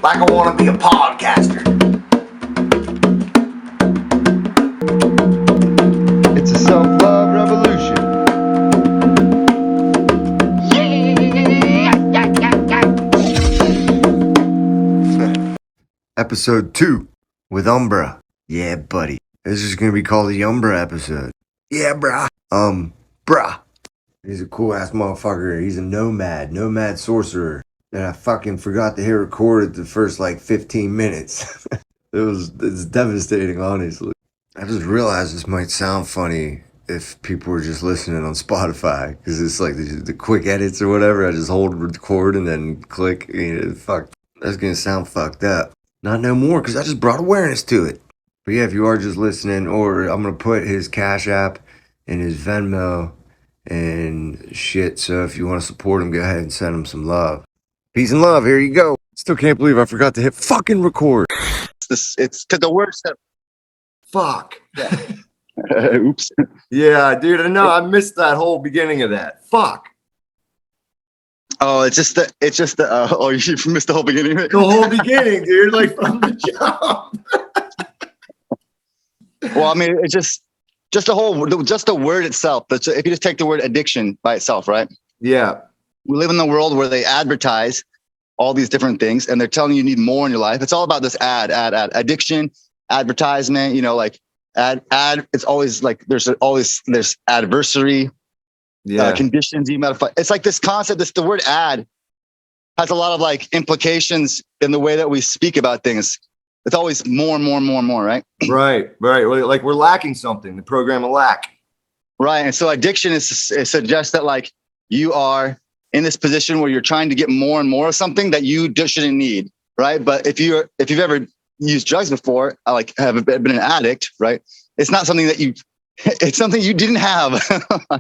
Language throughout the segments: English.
like I want to be a podcaster. It's a self-love revolution. Episode 2 with Umbra. Yeah, buddy. This is going to be called the Umbra episode. Yeah, brah. Brah. He's a cool ass motherfucker. He's a nomad sorcerer. And I fucking forgot to hit record at the first 15 minutes. It's devastating, honestly. I just realized this might sound funny if people were just listening on Spotify, because it's like the quick edits or whatever. I just hold record and then click. Fuck. That's gonna sound fucked up. Not no more, because I just brought awareness to it. But yeah, if you are just listening, or I'm gonna put his Cashapp and his Venmo and shit. So if you want to support him, go ahead and send him some love. Peace and love. Here you go. Still can't believe I forgot to hit fucking record. It's because the word said, Fuck. yeah. Oops. Yeah, dude. I know. I missed that whole beginning of that. Fuck. Oh, it's just the oh, you missed the whole beginning of it. The whole beginning, dude. Like from the jump. Well, I mean, it's just the word itself. If you just take the word addiction by itself, right? Yeah. We live in a world where they advertise all these different things, and they're telling you need more in your life. It's all about this ad, addiction, advertisement. Ad. It's always like there's adversary, conditions. You modify. It's like this concept. The word ad has a lot of implications in the way that we speak about things. It's always more, right? Right. Like we're lacking something. The program will lack. Right. And so addiction it suggests that you are in this position where you're trying to get more and more of something that you just shouldn't need. Right. But if you've ever used drugs before, have been an addict, right? It's not something it's something you didn't have.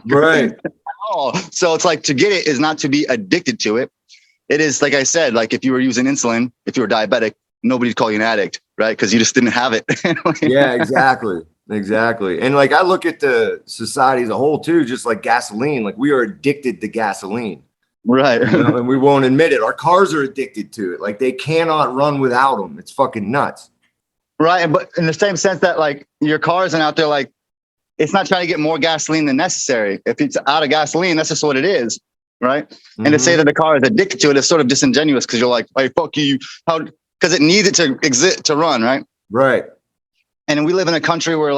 Right. At all. So it's to get it is not to be addicted to it. It is, like I said, if you were using insulin, if you were diabetic, nobody'd call you an addict, right? Because you just didn't have it. Yeah, exactly. And I look at the society as a whole too, just like gasoline. We are addicted to gasoline. Right. And we won't admit it. Our cars are addicted to it. They cannot run without them. It's fucking nuts. Right. But in the same sense that your car isn't out there, it's not trying to get more gasoline than necessary. If it's out of gasoline, that's just what it is. Right. Mm-hmm. And to say that the car is addicted to it is sort of disingenuous, because you're like, hey, fuck you. How? Because it needs it to exist, to run. Right. Right. And we live in a country where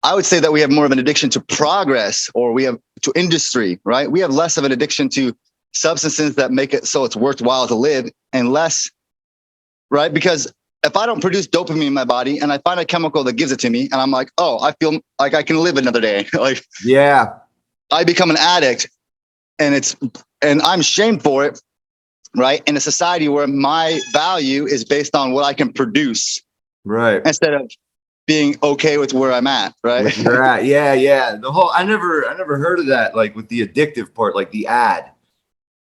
I would say that we have more of an addiction to progress, or we have to industry, right? We have less of an addiction to substances that make it so it's worthwhile to live, and less, right? Because if I don't produce dopamine in my body and I find a chemical that gives it to me, and I'm like, oh, I feel like I can live another day. Yeah, I become an addict, and I'm shamed for it, right? In a society where my value is based on what I can produce, right? Instead of being okay with where I'm at, right? You're at. Yeah. The whole I never heard of that. With the addictive part, the ad,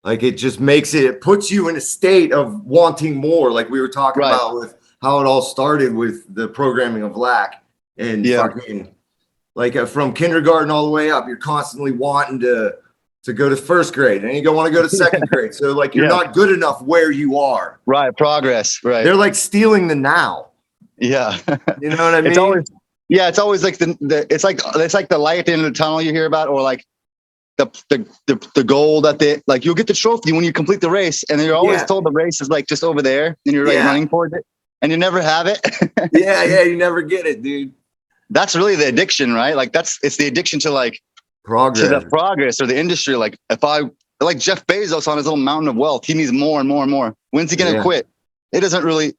it just it puts you in a state of wanting more. We were talking about with how it all started with the programming of lack, and fucking from kindergarten all the way up, you're constantly wanting to go to first grade, and you don't want to go to second grade. So you're not good enough where you are. Right. Progress. Right. They're stealing the now. Yeah. You know what I mean? It's always it's like the light at the end of the tunnel you hear about, or the goal that you'll get the trophy when you complete the race, and then you're always told the race is just over there, and you're running towards it, and you never have it. Yeah, you never get it, dude. That's really the addiction, right? It's the addiction to progress, to the progress, or the industry. If I Jeff Bezos on his little mountain of wealth, he needs more and more and more. When's he gonna quit? It doesn't really.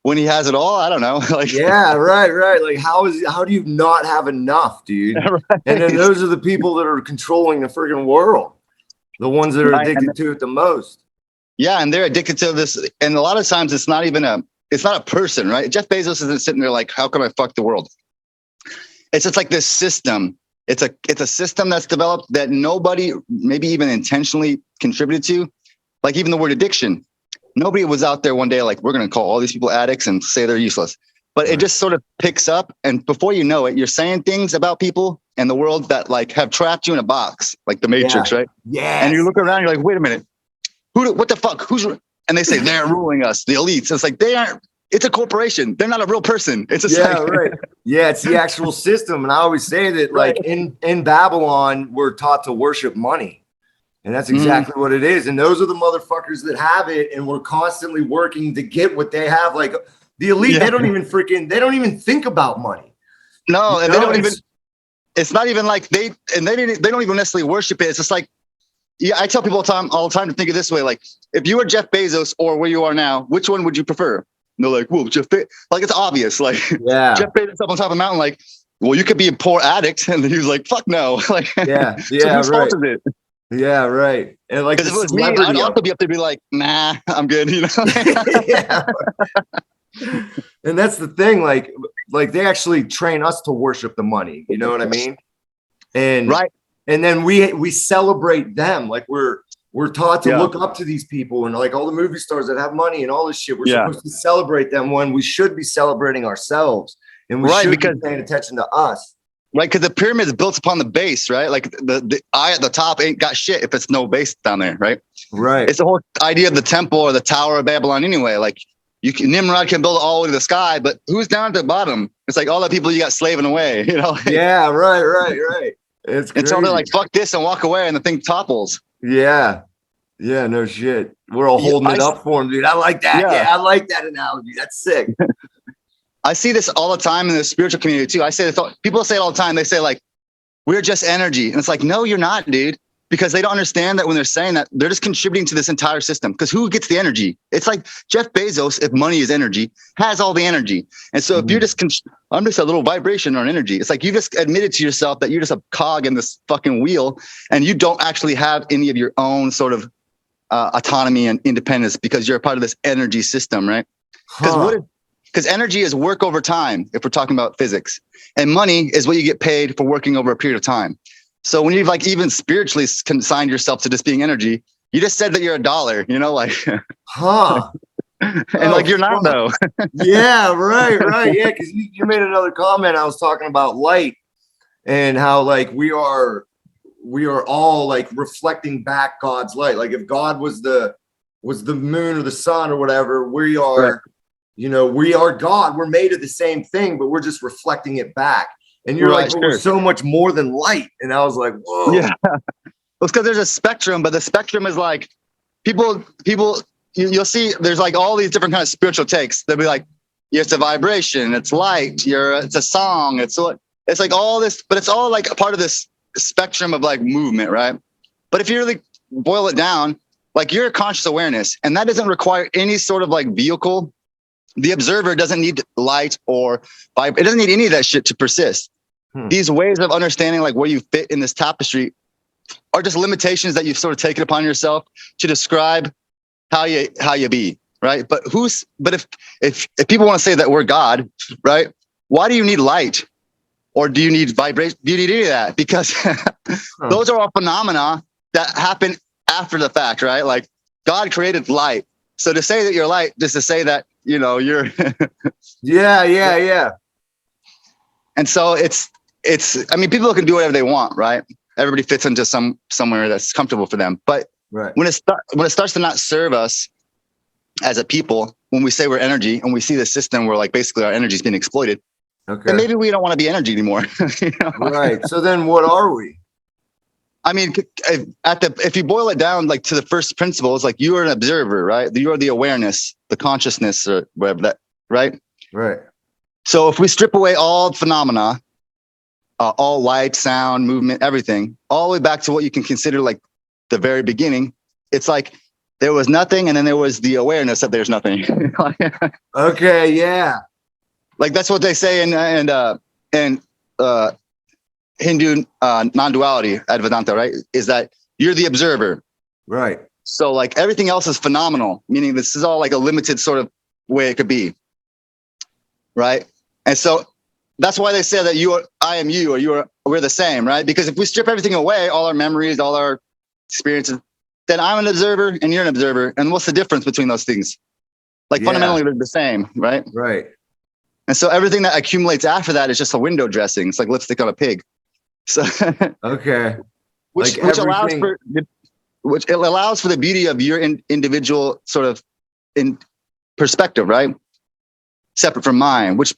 When he has it all, I don't know. Yeah, right. How do you not have enough, dude? Right. And then those are the people that are controlling the friggin' world, the ones that are addicted to it the most. Yeah, and they're addicted to this. And a lot of times it's not a person, right? Jeff Bezos isn't sitting there how can I fuck the world? It's just this system. It's a system that's developed that nobody maybe even intentionally contributed to. Even the word addiction. Nobody was out there one day we're going to call all these people addicts and say they're useless. But it just sort of picks up. And before you know it, you're saying things about people and the world that have trapped you in a box, like the Matrix, right? Yeah. And you look around, you're like, wait a minute. What the fuck? and they say they're ruling us, the elites. It's like they aren't. It's a corporation. They're not a real person. It's just right. Yeah, it's the actual system. And I always say that, like, in Babylon, we're taught to worship money. And that's exactly what it is. And those are the motherfuckers that have it. And we're constantly working to get what they have. Like the elite, they don't even think about money. No, and they don't even, it's not even like they don't even necessarily worship it. It's just like, I tell people all the time to think of this way. Like, if you were Jeff Bezos or where you are now, which one would you prefer? And they're like, well, Jeff Bezos, like, it's obvious. Like, Jeff Bezos up on top of the mountain, like, well, you could be a poor addict. And then he was like, fuck no. Like, so whose fault is it? Yeah, right. And like, if it was me, I'd also be up there, be like, nah, I'm good. You know. And that's the thing. Like they actually train us to worship the money. You know what I mean? And and then we celebrate them. Like we're taught to look up to these people, and like all the movie stars that have money and all this shit. We're supposed to celebrate them when we should be celebrating ourselves, and we should be paying attention to us. Right, because the pyramid is built upon the base, right? Like the eye at the top ain't got shit if it's no base down there, right? Right. It's the whole idea of the temple or the Tower of Babylon anyway. Like Nimrod can build it all the way to the sky, but who's down at the bottom? It's like all the people you got slaving away, you know? Yeah, right. It's crazy. Until they're like, fuck this and walk away and the thing topples. Yeah, no shit. We're all holding it up for them, dude. I like that. Yeah, I like that analogy. That's sick. I see this all the time in the spiritual community too. I say this, people say it all the time. They say like, we're just energy. And it's like, no, you're not, dude. Because they don't understand that when they're saying that, they're just contributing to this entire system. Because who gets the energy? It's like Jeff Bezos, if money is energy, has all the energy. And so if you're just, I'm just a little vibration or an energy. It's like you just admitted to yourself that you're just a cog in this fucking wheel, and you don't actually have any of your own sort of autonomy and independence because you're a part of this energy system, right? Because energy is work over time, if we're talking about physics. And money is what you get paid for working over a period of time. So when you've like even spiritually consigned yourself to just being energy, you just said that you're $1, you know, like, and like you're not though. Yeah, right. Yeah, because you made another comment. I was talking about light and how like we are all like reflecting back God's light. Like if God was the moon or the sun or whatever, we are, you know, we are God. We're made of the same thing, but we're just reflecting it back. And you're like, we're so much more than light. And I was like, whoa. Yeah. Well, it's because there's a spectrum, but the spectrum is like people, you'll see there's like all these different kind of spiritual takes. They'll be like, yeah, it's a vibration, it's light, it's a song, it's like all this, but it's all like a part of this spectrum of like movement, right? But if you really boil it down, like you're a conscious awareness, and that doesn't require any sort of like vehicle. The observer doesn't need light or vibe. It doesn't need any of that shit to persist. These ways of understanding like where you fit in this tapestry are just limitations that you've sort of taken upon yourself to describe how you be, right? But if people want to say that we're God, right? Why do you need light? Or do you need vibration? Do you need any of that? Because those are all phenomena that happen after the fact, right? Like God created light. So to say that you're light, just to say that, you know, you're yeah. And so it's I mean, people can do whatever they want, right? Everybody fits into somewhere that's comfortable for them. But when it starts to not serve us as a people, when we say we're energy and we see the system where like basically our energy is being exploited, then maybe we don't want to be energy anymore. You know? Right. So then what are we? I mean, if you boil it down like to the first principle, it's like you are an observer, right? You are the awareness, the consciousness, or whatever that, right? Right. So if we strip away all phenomena, all light, sound, movement, everything, all the way back to what you can consider like the very beginning, it's like there was nothing, and then there was the awareness that there's nothing. Okay, yeah. Like that's what they say in Hindu non-duality, Advaita, right? Is that you're the observer. Right. So like everything else is phenomenal, meaning this is all like a limited sort of way it could be. Right. And so that's why they say that I am you, or we're the same, right? Because if we strip everything away, all our memories, all our experiences, then I'm an observer and you're an observer. And what's the difference between those things? Like fundamentally, they're the same, right? Right. And so everything that accumulates after that is just a window dressing. It's like lipstick on a pig. So which allows for the beauty of your individual sort of in perspective, right? Separate from mine, which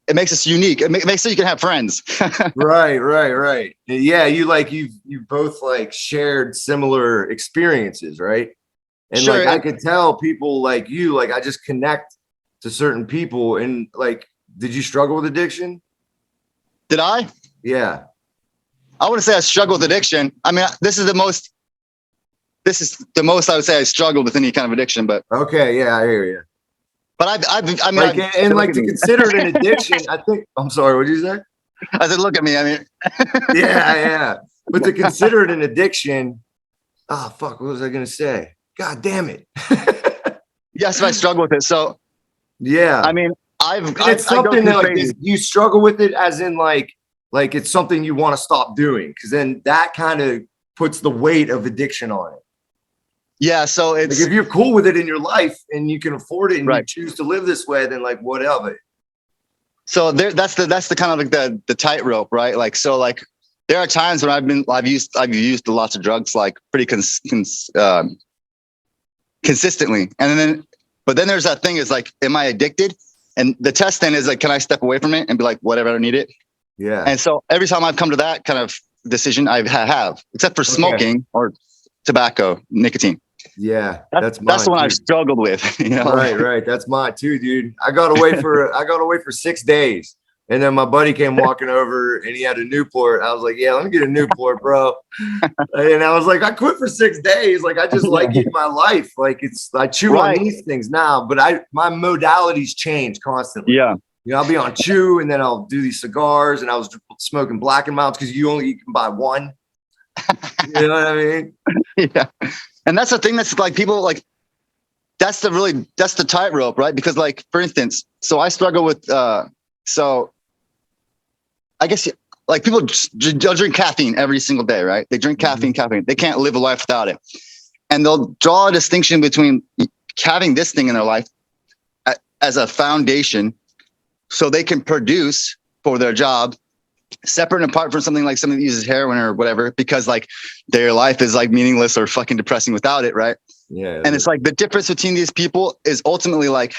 it makes us unique. It makes so you can have friends. Right. Yeah, you both like shared similar experiences, right? And Sure. like I could tell people like you, like I just connect to certain people. And like, did you struggle with addiction? Did I? Yeah. I wouldn't say I struggle with addiction. I mean, this is the most I would say I struggle with any kind of addiction, but Okay, yeah, I hear you. but I mean, Like, and like look to at me. consider it an addiction, I think. I'm sorry, what did you say? I said, look at me. I mean, Yeah. But to consider it an addiction, oh fuck, what was I gonna say? God damn it. yes, I struggle with it. So Yeah. I mean, And it's something that like this, you struggle with it as in like it's something you want to stop doing, because then that kind of puts the weight of addiction on it. Yeah, so it's like if you're cool with it in your life and you can afford it and right. you choose to live this way, then like whatever. So that's the kind of like the tightrope, right? Like so, like there are times when I've used lots of drugs like pretty consistently, and then but then there's that thing is like, am I addicted? And the test then is like, can I step away from it and be like, whatever, I don't need it. Yeah. And so every time I've come to that kind of decision, I have, except for smoking or tobacco, nicotine. Yeah, that's the one I've struggled with. You know? Right. That's mine too, dude. I got away for 6 days, and then my buddy came walking over, and he had a Newport. I was like, "Yeah, let me get a Newport, bro." And I was like, "I quit for 6 days. Like, I just like it in my life. Like, I chew on these things now, but my modalities change constantly. Yeah, you know, I'll be on chew, and then I'll do these cigars, and I was smoking Black and Milds because you can buy one. You know what I mean? Yeah. And that's the thing that's like people like, that's the tightrope, right? Because like, for instance, so I struggle with, so I guess like people drink caffeine every single day, right? They drink caffeine. They can't live a life without it. And they'll draw a distinction between having this thing in their life as a foundation so they can produce for their job, separate and apart from something like somebody that uses heroin or whatever, because like their life is like meaningless or fucking depressing without it, right? Yeah. And it's like the difference between these people is ultimately like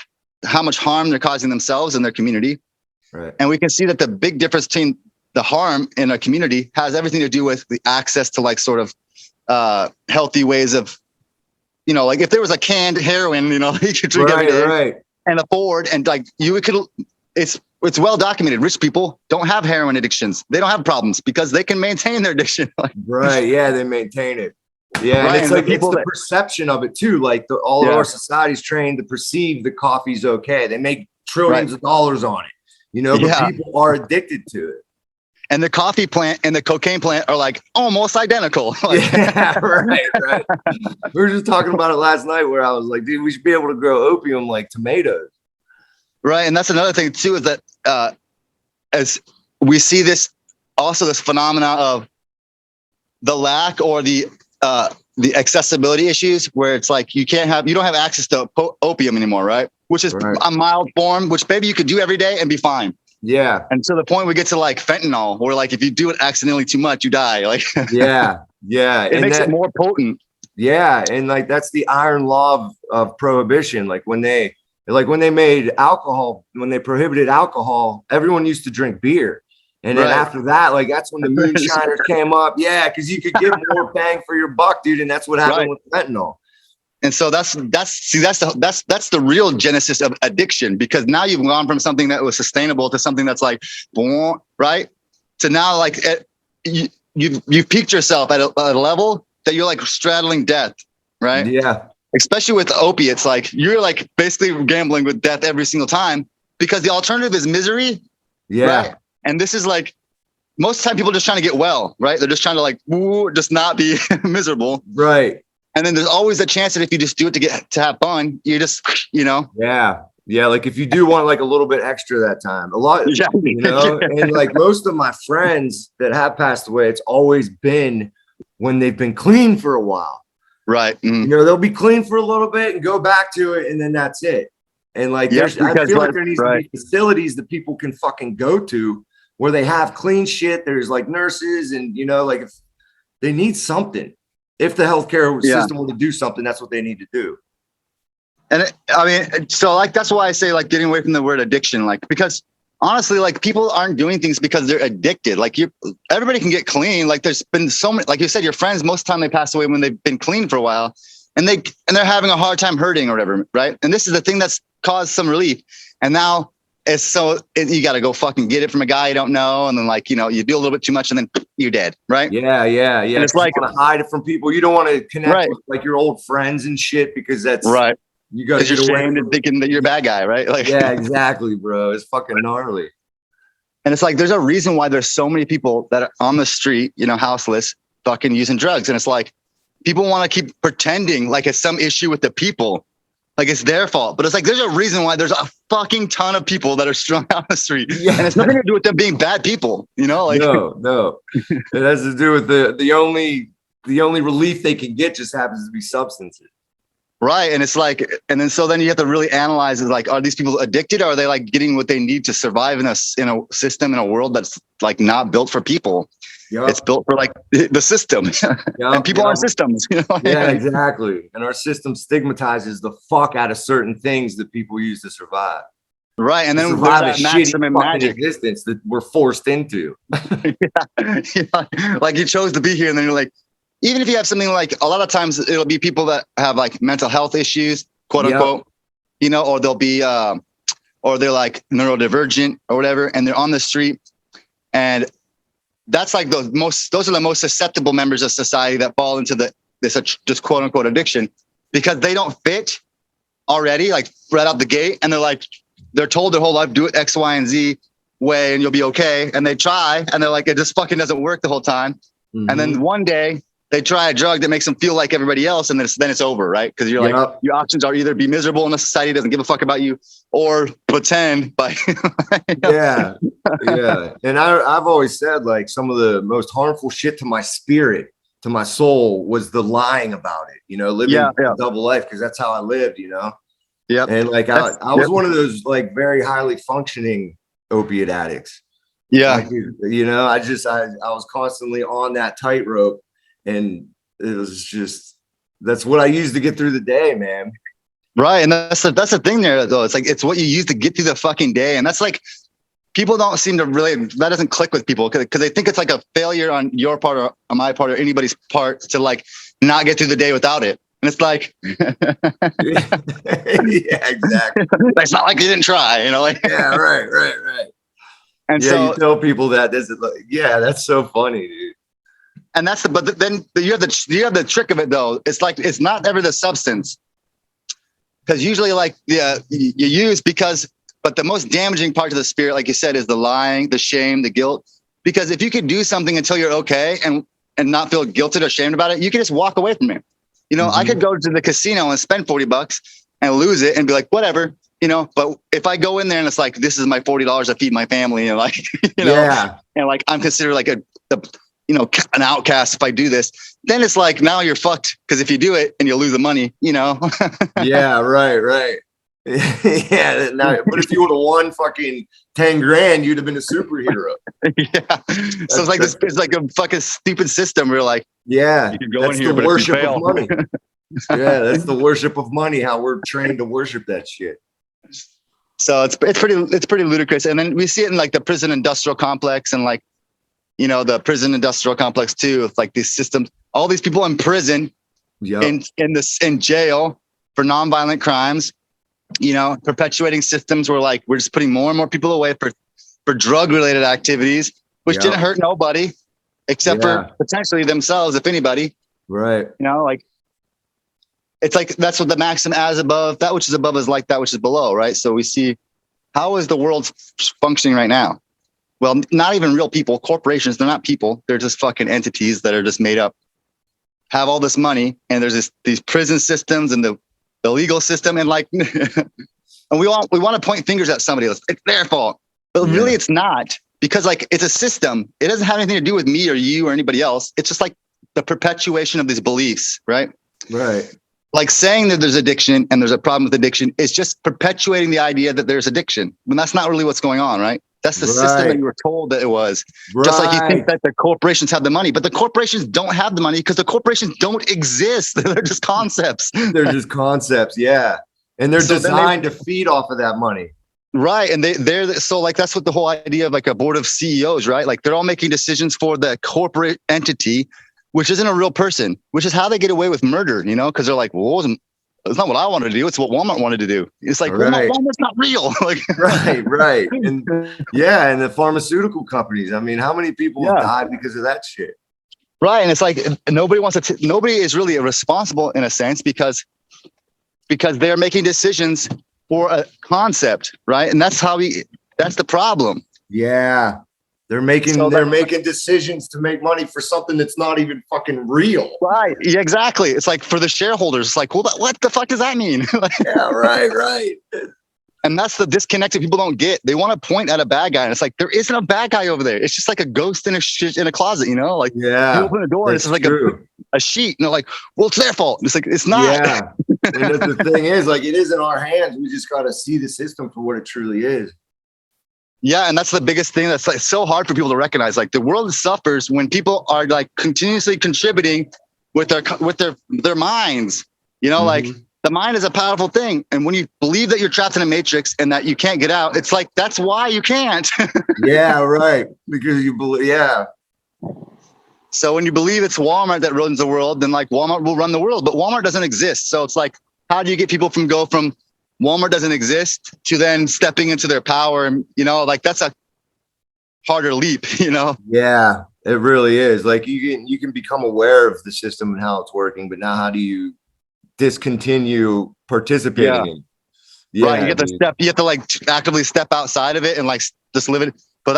how much harm they're causing themselves and their community. Right. And we can see that the big difference between the harm in a community has everything to do with the access to like sort of healthy ways of, you know, like if there was a canned heroin, you know, you could drink every day and afford, and like you could, it's well documented. Rich people don't have heroin addictions. They don't have problems because they can maintain their addiction. Right. Yeah. They maintain it. Yeah. Right. And it's like, it's the perception of it too. Like all of our society's trained to perceive the coffee's okay. They make trillions of dollars on it, you know, but people are addicted to it. And the coffee plant and the cocaine plant are like almost identical. Yeah, right. We were just talking about it last night where I was like, dude, we should be able to grow opium like tomatoes. Right. And that's another thing too, is that as we see this phenomenon of the lack or the accessibility issues where it's like you don't have access to opium anymore, right? Which is a mild form, which maybe you could do every day and be fine. Yeah. And to the point we get to like fentanyl, where like if you do it accidentally too much, you die. Like yeah. It makes it more potent. Yeah. And like that's the iron law of prohibition. Like when they made alcohol, when they prohibited alcohol, everyone used to drink beer. And then after that, like that's when the moonshiners came up. Yeah, because you could get more bang for your buck, dude. And that's what happened with fentanyl. And so that's the real genesis of addiction, because now you've gone from something that was sustainable to something that's like, right? To now like you've peaked yourself at a level that you're like straddling death, right? Yeah. Especially with opiates, like you're like basically gambling with death every single time, because the alternative is misery. Yeah. Right? And this is like, most of the time people are just trying to get well, right? They're just trying to like, just not be miserable. Right. And then there's always a chance that if you just do it to have fun, you just, you know. Yeah. Yeah. Like if you do want like a little bit extra that time, a lot, you know, and like most of my friends that have passed away, it's always been when they've been clean for a while. Right. You know, they'll be clean for a little bit and go back to it, and then that's it. And like, I feel like there needs to be facilities that people can fucking go to where they have clean shit. There's like nurses, and you know, like if they need something, if the healthcare system will do something, that's what they need to do. I mean, so like, that's why I say like getting away from the word addiction, like, because honestly, like people aren't doing things because they're addicted. Like everybody can get clean. Like there's been so many, like you said, your friends, most of the time they pass away when they've been clean for a while and they're having a hard time hurting or whatever. Right. And this is the thing that's caused some relief. And now you got to go fucking get it from a guy you don't know. And then like, you do a little bit too much and then you're dead. Right. Yeah. And it's like, you want to hide it from people. You don't want to connect right. with like your old friends and shit because that's right. You got to get ashamed and thinking that you're a bad guy, right? Like, yeah, exactly, bro. It's fucking gnarly. And it's like, there's a reason why there's so many people that are on the street, houseless, fucking using drugs. And it's like, people want to keep pretending like it's some issue with the people, like it's their fault. But it's like, there's a reason why there's a fucking ton of people that are strung out on the street. Yeah. And it's nothing to do with them being bad people, like. No. It has to do with the only relief they can get just happens to be substances. Right. And it's like, and then you have to really analyze is like, are these people addicted? Or are they like getting what they need to survive in a system, in a world that's like not built for people? Yep. It's built for like the system. Yep, and people aren't systems. Yeah, exactly. And our system stigmatizes the fuck out of certain things that people use to survive. Right. And then there's that maximum magic existence that we're forced into. Yeah. Like you chose to be here and then you're like, even if you have something like, a lot of times it'll be people that have like mental health issues, quote unquote, or they'll be, or they're like neurodivergent or whatever, and they're on the street. And that's like those are the most susceptible members of society that fall into this quote unquote addiction because they don't fit already, like right out the gate. And they're told their whole life, do it X, Y, and Z way and you'll be okay. And they try and they're like, it just fucking doesn't work the whole time. Mm-hmm. And then one day, they try a drug that makes them feel like everybody else, and then it's over, right? Because you're like, your options are either be miserable in a society that doesn't give a fuck about you, or pretend. Yeah. And I've always said like some of the most harmful shit to my spirit, to my soul, was the lying about it. Living a double life because that's how I lived. Yeah. And like I was one of those like very highly functioning opiate addicts. Yeah. Like, I was constantly on that tightrope. And it was just, that's what I used to get through the day, man. Right. And that's the thing there, though. It's like, it's what you use to get through the fucking day. And that's like, people don't seem to really, that doesn't click with people because they think it's like a failure on your part or on my part or anybody's part to like not get through the day without it. And it's like, yeah, exactly. It's not like you didn't try, like. Yeah, right. And so you tell people that, that's so funny, dude. And but then you have the trick of it though. It's like, it's not ever the substance. Because usually like, you use but the most damaging part to the spirit, like you said, is the lying, the shame, the guilt. Because if you could do something until you're okay and not feel guilted or shamed about it, you can just walk away from it. Mm-hmm. I could go to the casino and spend $40 and lose it and be like, whatever, but if I go in there and it's like, this is my $40 to feed my family and like, and like, I'm considered like an outcast if I do this, then it's like, now you're fucked. Cause if you do it and you lose the money, Yeah, right. Yeah. Now, but if you would have won fucking 10 grand, you'd have been a superhero. Yeah. So it's like a fucking stupid system. We're like, yeah, you can go in here, but worship if you fail. Of money. Yeah. That's the worship of money. How we're trained to worship that shit. So it's pretty ludicrous. And then we see it in like the prison industrial complex and like, the prison industrial complex too. It's like these systems, all these people in prison, in jail for nonviolent crimes, perpetuating systems where like, we're just putting more and more people away for drug related activities, which didn't hurt nobody except for potentially themselves, if anybody. Right. Like, it's like, that's what the maxim as above, that which is above is like that which is below. Right. So we see, how is the world functioning right now? Well, not even real people, corporations, they're not people. They're just fucking entities that are just made up, have all this money. And there's these prison systems and the legal system. And like, and we want to point fingers at somebody else. It's their fault, but really it's not, because like, it's a system. It doesn't have anything to do with me or you or anybody else. It's just like the perpetuation of these beliefs, right? Right. Like saying that there's addiction and there's a problem with addiction is just perpetuating the idea that there's addiction when that's not really what's going on, right? That's the system that you were told that it was. Right. Just like you think that the corporations have the money, but the corporations don't have the money because the corporations don't exist. They're just concepts. They're just concepts. Yeah. And they're So designed to feed off of that money. Right. And they're so like, that's what the whole idea of like a board of CEOs, right? Like they're all making decisions for the corporate entity, which isn't a real person, which is how they get away with murder, you know, because they're like, well, it's not what I wanted to do. It's what Walmart wanted to do. It's like, Right. Walmart's not real. Like, right. And yeah. And the pharmaceutical companies, I mean, how many people have died because of that shit? Right. And it's like, nobody is really responsible in a sense because they're making decisions for a concept, right? And that's the problem. Yeah. They're making decisions to make money for something that's not even fucking real. Right. Yeah, exactly. It's like for the shareholders, it's like, well, what the fuck does that mean? Yeah, right. And that's the disconnect that people don't get. They want to point at a bad guy. And it's like, there isn't a bad guy over there. It's just like a ghost in a closet, you know? Like, you open a door and it's just like a sheet. And they're like, well, it's their fault. And it's like, it's not. Yeah. And the thing is, like, it is in our hands. We just got to see the system for what it truly is. Yeah. And that's the biggest thing that's like so hard for people to recognize. Like the world suffers when people are like continuously contributing with their minds, you know, like the mind is a powerful thing. And when you believe that you're trapped in a matrix and that you can't get out, it's like, that's why you can't. Yeah, right. Because you believe, yeah. So when you believe it's Walmart that runs the world, then like Walmart will run the world, but Walmart doesn't exist. So it's like, how do you get people go from Walmart doesn't exist to then stepping into their power? And, you know, like that's a harder leap, you know? Yeah, it really is. Like you can become aware of the system and how it's working, but now how do you discontinue participating in? Yeah, right. You have to like actively step outside of it and like just live it. But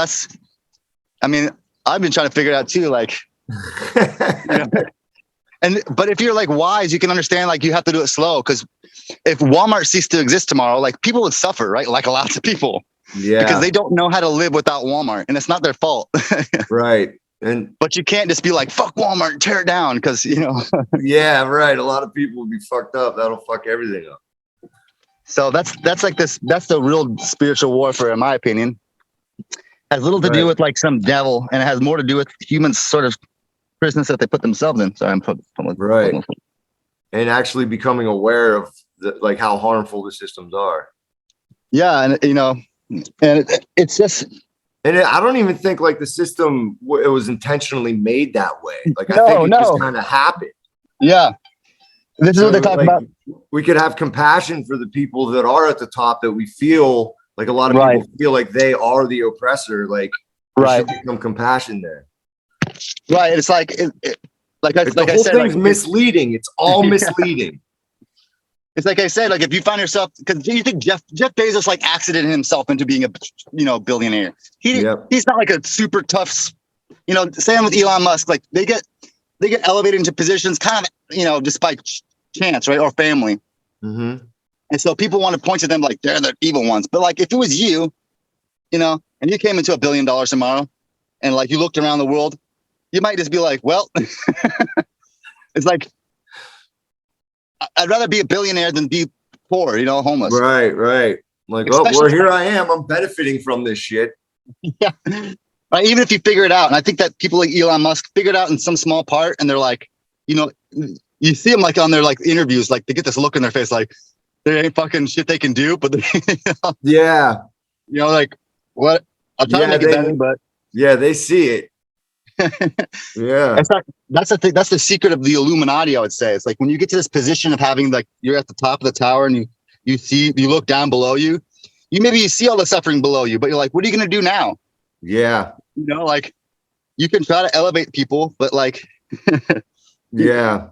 I've been trying to figure it out too. Like, you know, but if you're like wise, you can understand, like you have to do it slow. Cause if Walmart ceased to exist tomorrow, like people would suffer, right? Like lots of people, because they don't know how to live without Walmart and it's not their fault. Right. But you can't just be like, fuck Walmart and tear it down. Cause you know, yeah, right. A lot of people would be fucked up. That'll fuck everything up. So that's the real spiritual warfare, in my opinion. Has little to do with like some devil, and it has more to do with humans' sort of prisons that they put themselves in. So right. And actually becoming aware of like how harmful the systems are. Yeah, and you know, and it's just. And I don't even think like the system it was intentionally made that way. Like I think it just kind of happened. Yeah, this is what they talk about. We could have compassion for the people that are at the top that we feel. Like a lot of people feel like they are the oppressor. Like there should be some compassion there. Right. It's like, the whole thing's misleading. It's all misleading. It's like I said, like if you find yourself, because you think Jeff Bezos like accidented himself into being a billionaire. He's not like a super tough, you know, same with Elon Musk. Like they get elevated into positions kind of, you know, just by chance, right? Or family. Mm-hmm. And so people want to point to them like they're the evil ones. But like if it was you, you know, and you came into $1 billion tomorrow and like you looked around the world, you might just be like, well, it's like, I'd rather be a billionaire than be poor, you know, homeless. Right. Like, here I am. I'm benefiting from this shit. Yeah. Right. Even if you figure it out. And I think that people like Elon Musk figured out in some small part and they're like, you know, you see them like on their like interviews, like they get this look in their face, like, there ain't fucking shit they can do, but you know, like what? I'll try to make it better, but they see it. Yeah, that's the thing. That's the secret of the Illuminati. I would say it's like when you get to this position of having like you're at the top of the tower and you look down below you, you see all the suffering below you, but you're like, what are you gonna do now? Yeah, you know, like you can try to elevate people, but like, yeah,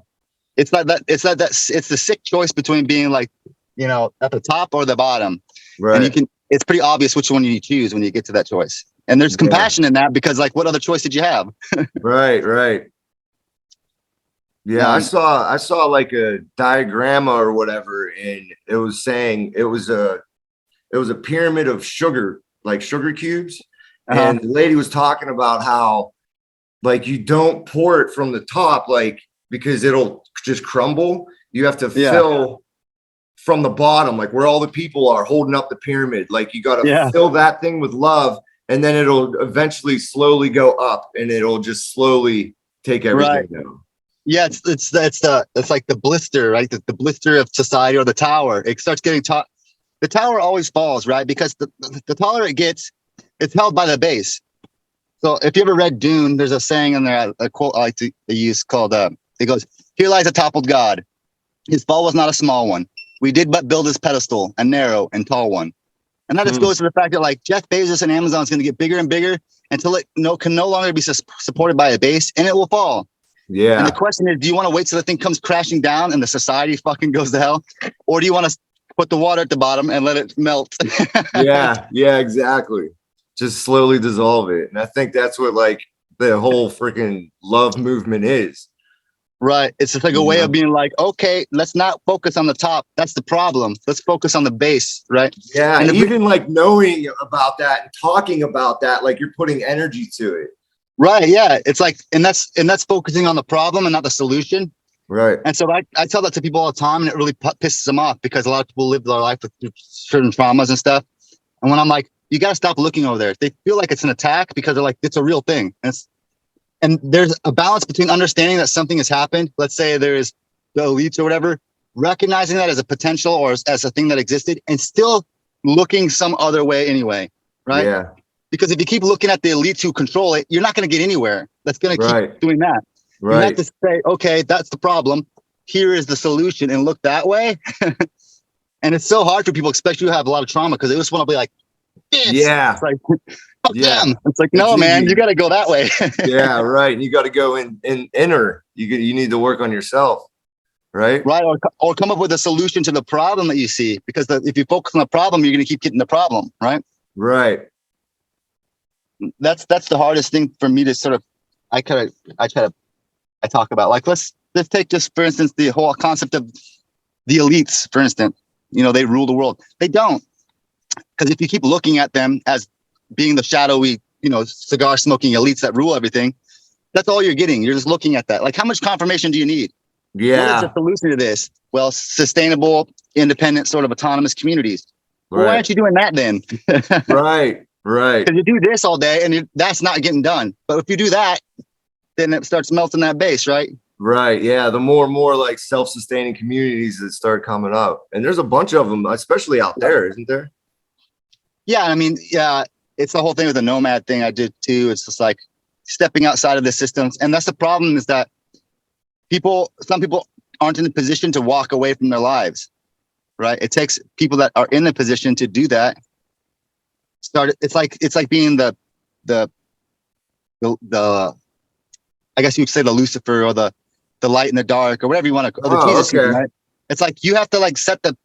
it's the sick choice between being like, you know, at the top or the bottom. Right. And it's pretty obvious which one you choose when you get to that choice. And there's compassion in that because like, what other choice did you have? Right. Yeah. I saw like a diagram or whatever. And it was saying it was a pyramid of sugar, like sugar cubes. And the lady was talking about how like, you don't pour it from the top, like, because it'll just crumble. You have to fill from the bottom, like where all the people are holding up the pyramid. Like you got to fill that thing with love, and then it'll eventually slowly go up, and it'll just slowly take everything down. Yeah, it's like the blister, right? The blister of society, or the tower. It starts getting taught. The tower always falls, right? Because the taller it gets, it's held by the base. So if you ever read Dune, there's a saying in there, a quote I like to use called, it goes, "Here lies a toppled god. His fall was not a small one. We did but build his pedestal, a narrow and tall one." And that just goes to the fact that like Jeff Bezos and Amazon is going to get bigger and bigger until it can no longer be supported by a base, and it will fall. Yeah. And the question is, do you want to wait till the thing comes crashing down and the society fucking goes to hell? Or do you want to put the water at the bottom and let it melt? Yeah, exactly. Just slowly dissolve it. And I think that's what like the whole freaking love movement is. Right. It's just like a way of being like, okay, let's not focus on the top. That's the problem. Let's focus on the base. Right. Yeah. And even like knowing about that and talking about that, like you're putting energy to it. Right. Yeah. It's like, and that's focusing on the problem and not the solution. Right. And so I tell that to people all the time, and it really pisses them off because a lot of people live their life with certain traumas and stuff. And when I'm like, you got to stop looking over there, they feel like it's an attack because they're like, it's a real thing. And there's a balance between understanding that something has happened. Let's say there is the elites or whatever, recognizing that as a potential or as a thing that existed, and still looking some other way anyway. Right. Yeah. Because if you keep looking at the elites who control it, you're not going to get anywhere. That's going to keep doing that. Right. You have to say, okay, that's the problem. Here is the solution, and look that way. And it's so hard for people, especially who have a lot of trauma, because they just want to be like, this. Yeah. It's like, fuck them. It's like, no, man, you got to go that way. Yeah, right. And you got to go in inner. You need to work on yourself. Right. Right. Or come up with a solution to the problem that you see, because if you focus on the problem, you're going to keep getting the problem. Right. Right. That's the hardest thing for me to sort of, I talk about, like, let's take just, for instance, the whole concept of the elites, for instance. You know, they rule the world. They don't. Because if you keep looking at them as being the shadowy, cigar smoking elites that rule everything, that's all you're getting. You're just looking at that. Like, how much confirmation do you need? Yeah. What is the solution to this? Well, sustainable, independent, sort of autonomous communities. Right. Well, why aren't you doing that then? Right. Because you do this all day and that's not getting done. But if you do that, then it starts melting that base, right? Right. Yeah. The more and more like self-sustaining communities that start coming up. And there's a bunch of them, especially out there, isn't there? Yeah. I mean, yeah, it's the whole thing with the nomad thing I did too. It's just like stepping outside of the systems. And that's the problem, is that some people aren't in a position to walk away from their lives, right? It takes people that are in a position to do that. It's like being the I guess you could say the Lucifer, or the light in the dark, or whatever you want to, or the Jesus, right? It's like you have to like set the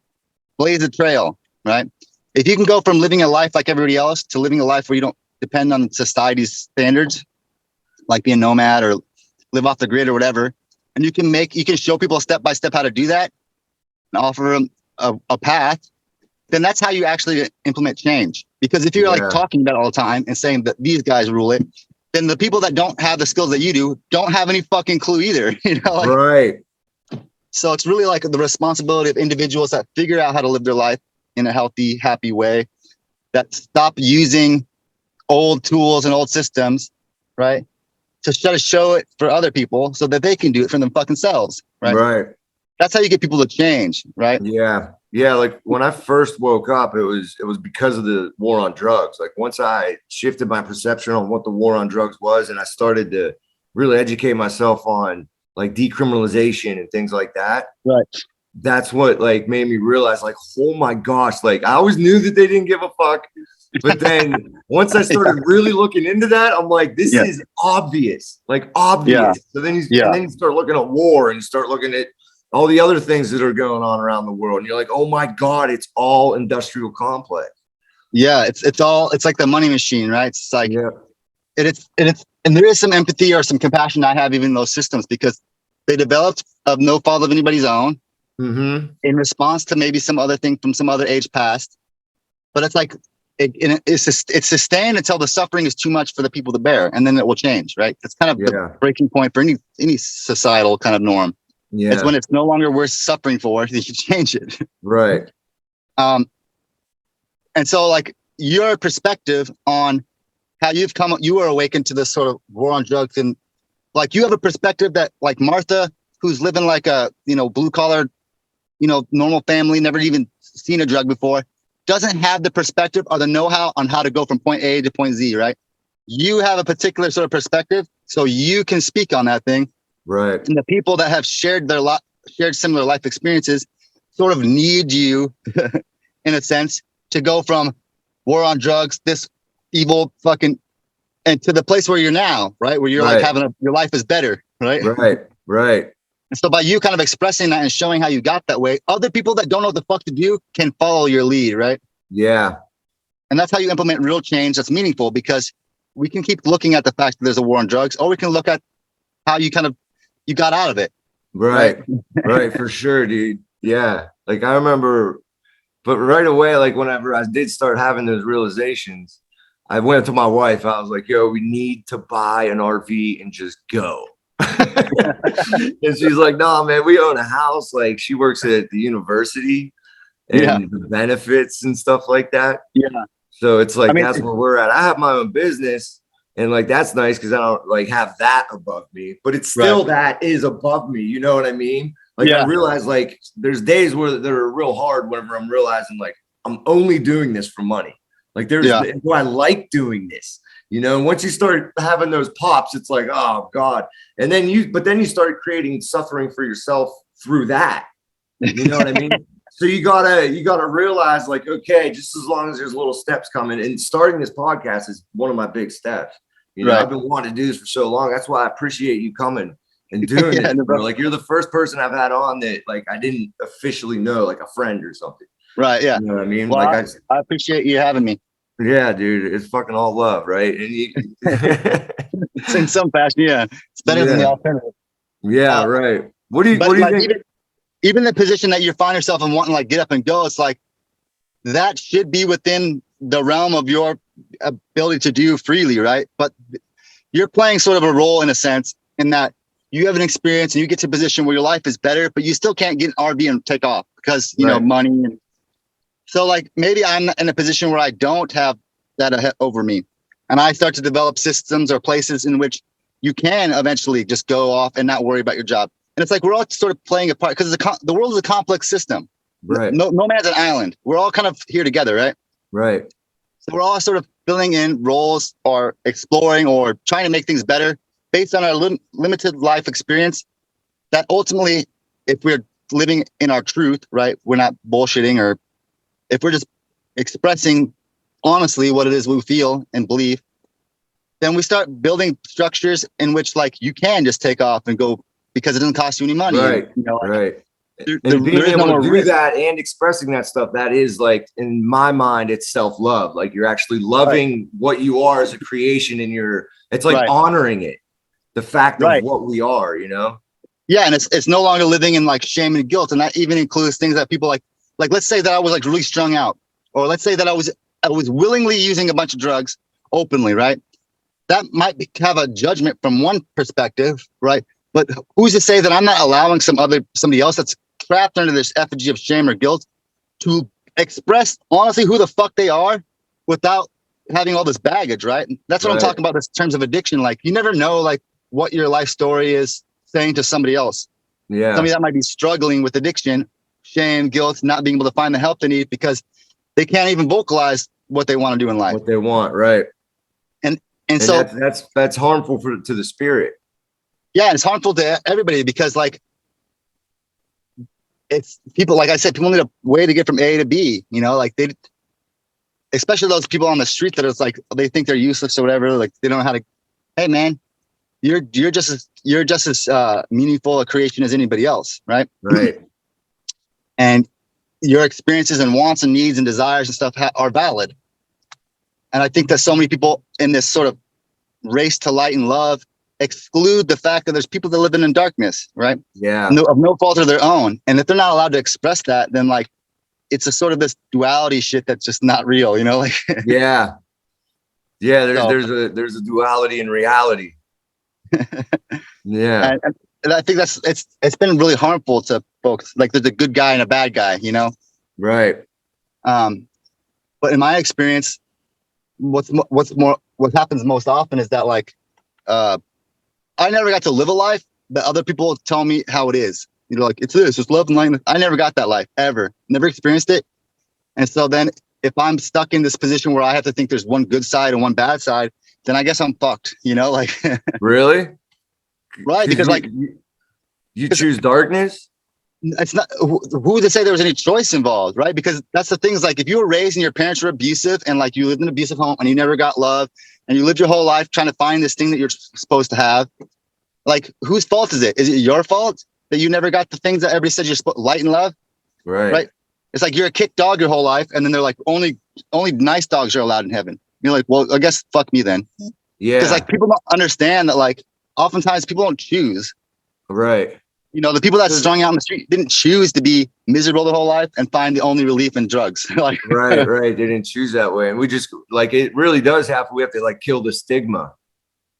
blaze a trail, right? If you can go from living a life like everybody else to living a life where you don't depend on society's standards, like being nomad or live off the grid or whatever, and you can show people step by step how to do that and offer them a path, then that's how you actually implement change. Because if you're like talking about it all the time and saying that these guys rule it, then the people that don't have the skills that you do don't have any fucking clue either. Right. So it's really like the responsibility of individuals that figure out how to live their life in a healthy, happy way, that stop using old tools and old systems, right? To try to show it for other people so that they can do it for them fucking selves, right? Right. That's how you get people to change, right? Yeah. Yeah, like when I first woke up, it was because of the war on drugs. Like once I shifted my perception on what the war on drugs was, and I started to really educate myself on like decriminalization and things like that. Right. That's what like made me realize, like, oh my gosh, like I always knew that they didn't give a fuck. But then once I started really looking into that, I'm like, this is obvious, like obvious. Yeah. So then and then you start looking at war and you start looking at all the other things that are going on around the world. And you're like, oh my God, it's all industrial complex. Yeah. It's like the money machine, right? It's like, and there is some empathy or some compassion I have even in those systems, because they developed of no fault of anybody's own in response to maybe some other thing from some other age past. But it's like, it's sustained until the suffering is too much for the people to bear. And then it will change, right? It's kind of the breaking point for any societal kind of norm. Yeah. It's when it's no longer worth suffering for that you change it. Right. And so like your perspective on how you were awakened to this sort of war on drugs and like you have a perspective that like Martha, who's living like a, blue collar, normal family, never even seen a drug before, doesn't have the perspective or the know-how on how to go from point A to point Z, right? You have a particular sort of perspective, so you can speak on that thing. Right. And the people that have shared similar life experiences sort of need you in a sense to go from war on drugs, this evil fucking, and to the place where you're now, right? Where you're like your life is better, right? Right. And so by you kind of expressing that and showing how you got that way, other people that don't know what the fuck to do can follow your lead, right? Yeah. And that's how you implement real change that's meaningful, because we can keep looking at the fact that there's a war on drugs, or we can look at how you got out of it. Right. Right. For sure, dude. Yeah. Like I remember, but right away, like whenever I did start having those realizations, I went to my wife. I was like, yo, we need to buy an RV and just go. And she's like, no, man, we own a house. Like she works at the university and the benefits and stuff like that. Yeah. So it's like, that's where we're at. I have my own business and like, that's nice because I don't like have that above me, but it's still that is above me. You know what I mean? Like I realize like there's days where they're real hard whenever I'm realizing like I'm only doing this for money. Like do I like doing this? And once you start having those pops, it's like, oh God. And then you start creating suffering for yourself through that. You know what I mean? So you gotta realize like, okay, just as long as there's little steps coming, and starting this podcast is one of my big steps. I've been wanting to do this for so long. That's why I appreciate you coming and doing it. Like you're the first person I've had on that like I didn't officially know, like a friend or something. Right. Yeah. You know what I mean? Well, like I appreciate you having me. Yeah, dude, it's fucking all love, right? And it's in some fashion, yeah. It's better than the alternative. Yeah, right. What do you think? Even the position that you find yourself in, wanting to like get up and go, it's like that should be within the realm of your ability to do freely, right? But you're playing sort of a role in a sense, in that you have an experience and you get to a position where your life is better, but you still can't get an RV and take off because you know money. And so like maybe I'm in a position where I don't have that over me, and I start to develop systems or places in which you can eventually just go off and not worry about your job. And it's like we're all sort of playing a part, because the world is a complex system. Right. No man's an island. We're all kind of here together, right? Right. So we're all sort of filling in roles or exploring or trying to make things better based on our limited life experience. That ultimately, if we're living in our truth, right, we're not bullshitting, or if we're just expressing honestly what it is we feel and believe, then we start building structures in which like you can just take off and go because it doesn't cost you any money. Right. And, right. And being able to do that and expressing that stuff, that is like, in my mind, it's self-love. Like you're actually loving what you are as a creation, and it's like honoring it, the fact of what we are, Yeah. And it's no longer living in like shame and guilt. And that even includes things that people like let's say that I was like really strung out, or let's say that I was willingly using a bunch of drugs openly, right? That might have a judgment from one perspective, right? But who's to say that I'm not allowing somebody else that's trapped under this effigy of shame or guilt to express honestly who the fuck they are without having all this baggage, right? That's what I'm talking about in terms of addiction. Like you never know like what your life story is saying to somebody else. Yeah. Somebody that might be struggling with addiction, shame, guilt, not being able to find the help they need because they can't even vocalize what they want to do in life. What they want, right? And so that's harmful to the spirit. Yeah, it's harmful to everybody because like it's people, like I said, people need a way to get from A to B, like especially those people on the street that it's like they think they're useless or whatever, like they don't know how to. Hey man, you're just as meaningful a creation as anybody else, right? Right. And your experiences and wants and needs and desires and stuff are valid. And I think that so many people in this sort of race to light and love exclude the fact that there's people that live in darkness, right? Yeah. Of no fault of their own. And if they're not allowed to express that, then like it's a sort of this duality shit that's just not real, like. Yeah. Yeah. There's a duality in reality. Yeah. And I think it's been really harmful to folks. Like there's a good guy and a bad guy, Right. But in my experience, what happens most often is that like, I I never got to live a life that other people tell me how it is. You know, like it's this, it's love and light. I never got that life ever, never experienced it. And so then if I'm stuck in this position where I have to think there's one good side and one bad side, then I guess I'm fucked, you know, like. Really? Right. Because like you choose darkness. It's not who to say there was any choice involved, right? Because that's the thing is like if you were raised and your parents were abusive and like you lived in an abusive home and you never got love and you lived your whole life trying to find this thing that you're supposed to have, like whose fault is it? Is it your fault that you never got the things that everybody said you're supposed light and love? Right. It's like you're a kick dog your whole life, and then they're like only nice dogs are allowed in heaven. You're like, well, I guess fuck me then. Yeah. Because like people don't understand that like oftentimes people don't choose. Right. You know, the people that strung out on the street didn't choose to be miserable their whole life and find the only relief in drugs. Like, right. They didn't choose that way. And we just like, it really does happen. We have to like kill the stigma.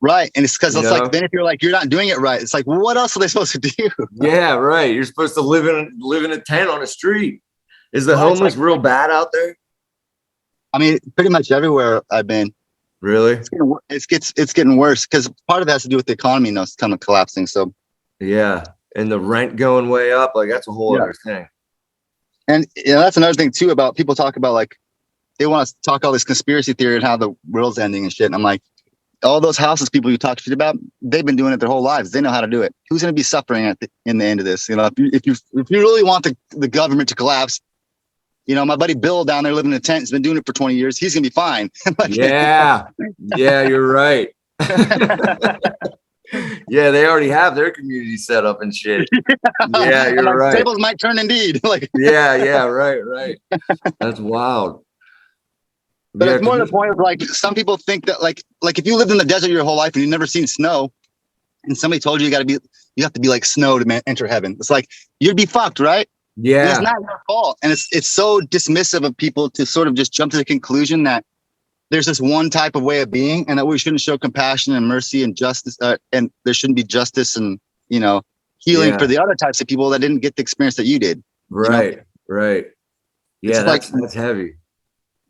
Right. And it's because it's like, then if you're like, you're not doing it right, it's like, well, what else are they supposed to do? Yeah, right. You're supposed to live in a tent on a street. Is the homeless like, real bad out there? I mean, pretty much everywhere I've been. Really? It's getting worse because part of it has to do with the economy, you know, it's kind of collapsing. So yeah. And the rent going way up, like that's a whole other thing. And you know, that's another thing too about people talk about like they want to talk all this conspiracy theory and how the world's ending and shit. And I'm like, all those houseless people you talk shit about, they've been doing it their whole lives. They know how to do it. Who's going to be suffering in the end of this? You know, if you really want the government to collapse, you know, my buddy Bill down there living in a tent has been doing it for 20 years. He's going to be fine. Yeah, you're right. Yeah, they already have their community set up and shit. Yeah, you're right. Tables might turn indeed. Like yeah, right. That's wild. But it's more the point of like some people think that like if you lived in the desert your whole life and you've never seen snow, and somebody told you you have to be like snow to enter heaven. It's like you'd be fucked, right? Yeah, and it's not your fault, and it's so dismissive of people to sort of just jump to the conclusion that there's this one type of way of being, and that we shouldn't show compassion and mercy and justice, and there shouldn't be justice and healing for the other types of people that didn't get the experience that you did. Right. Yeah, that's heavy.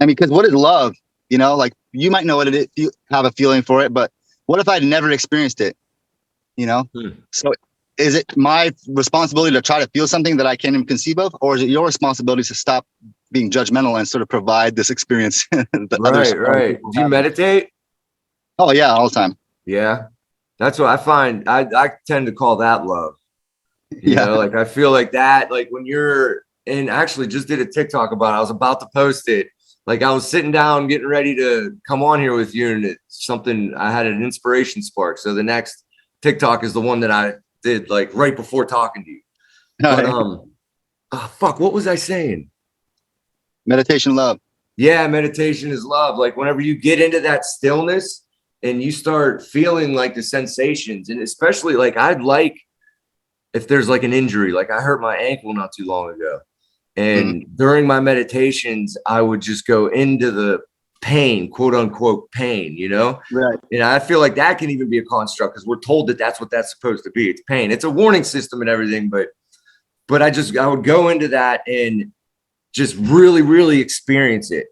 I mean, because what is love? You know, like you might know what it is, you have a feeling for it, but what if I'd never experienced it? You know, so is it my responsibility to try to feel something that I can't even conceive of, or is it your responsibility to stop being judgmental and sort of provide this experience? Right. Do you meditate? Oh yeah, all the time. Yeah, that's what I find. I tend to call that love. You know, like I feel like that, like when you're, and actually just did a TikTok about it. I was about to post it. Like I was sitting down, getting ready to come on here with you, and it's something I had an inspiration spark. So the next TikTok is the one that I did like right before talking to you. But what was I saying? Meditation, love. Yeah, meditation is love. Like whenever you get into that stillness and you start feeling like the sensations, and especially like I'd like if there's like an injury, like I hurt my ankle not too long ago. And during my meditations, I would just go into the pain, quote unquote pain, you know? Right. And I feel like that can even be a construct because we're told that that's what that's supposed to be. It's pain. It's a warning system and everything. But I would go into that and just really, really experience it,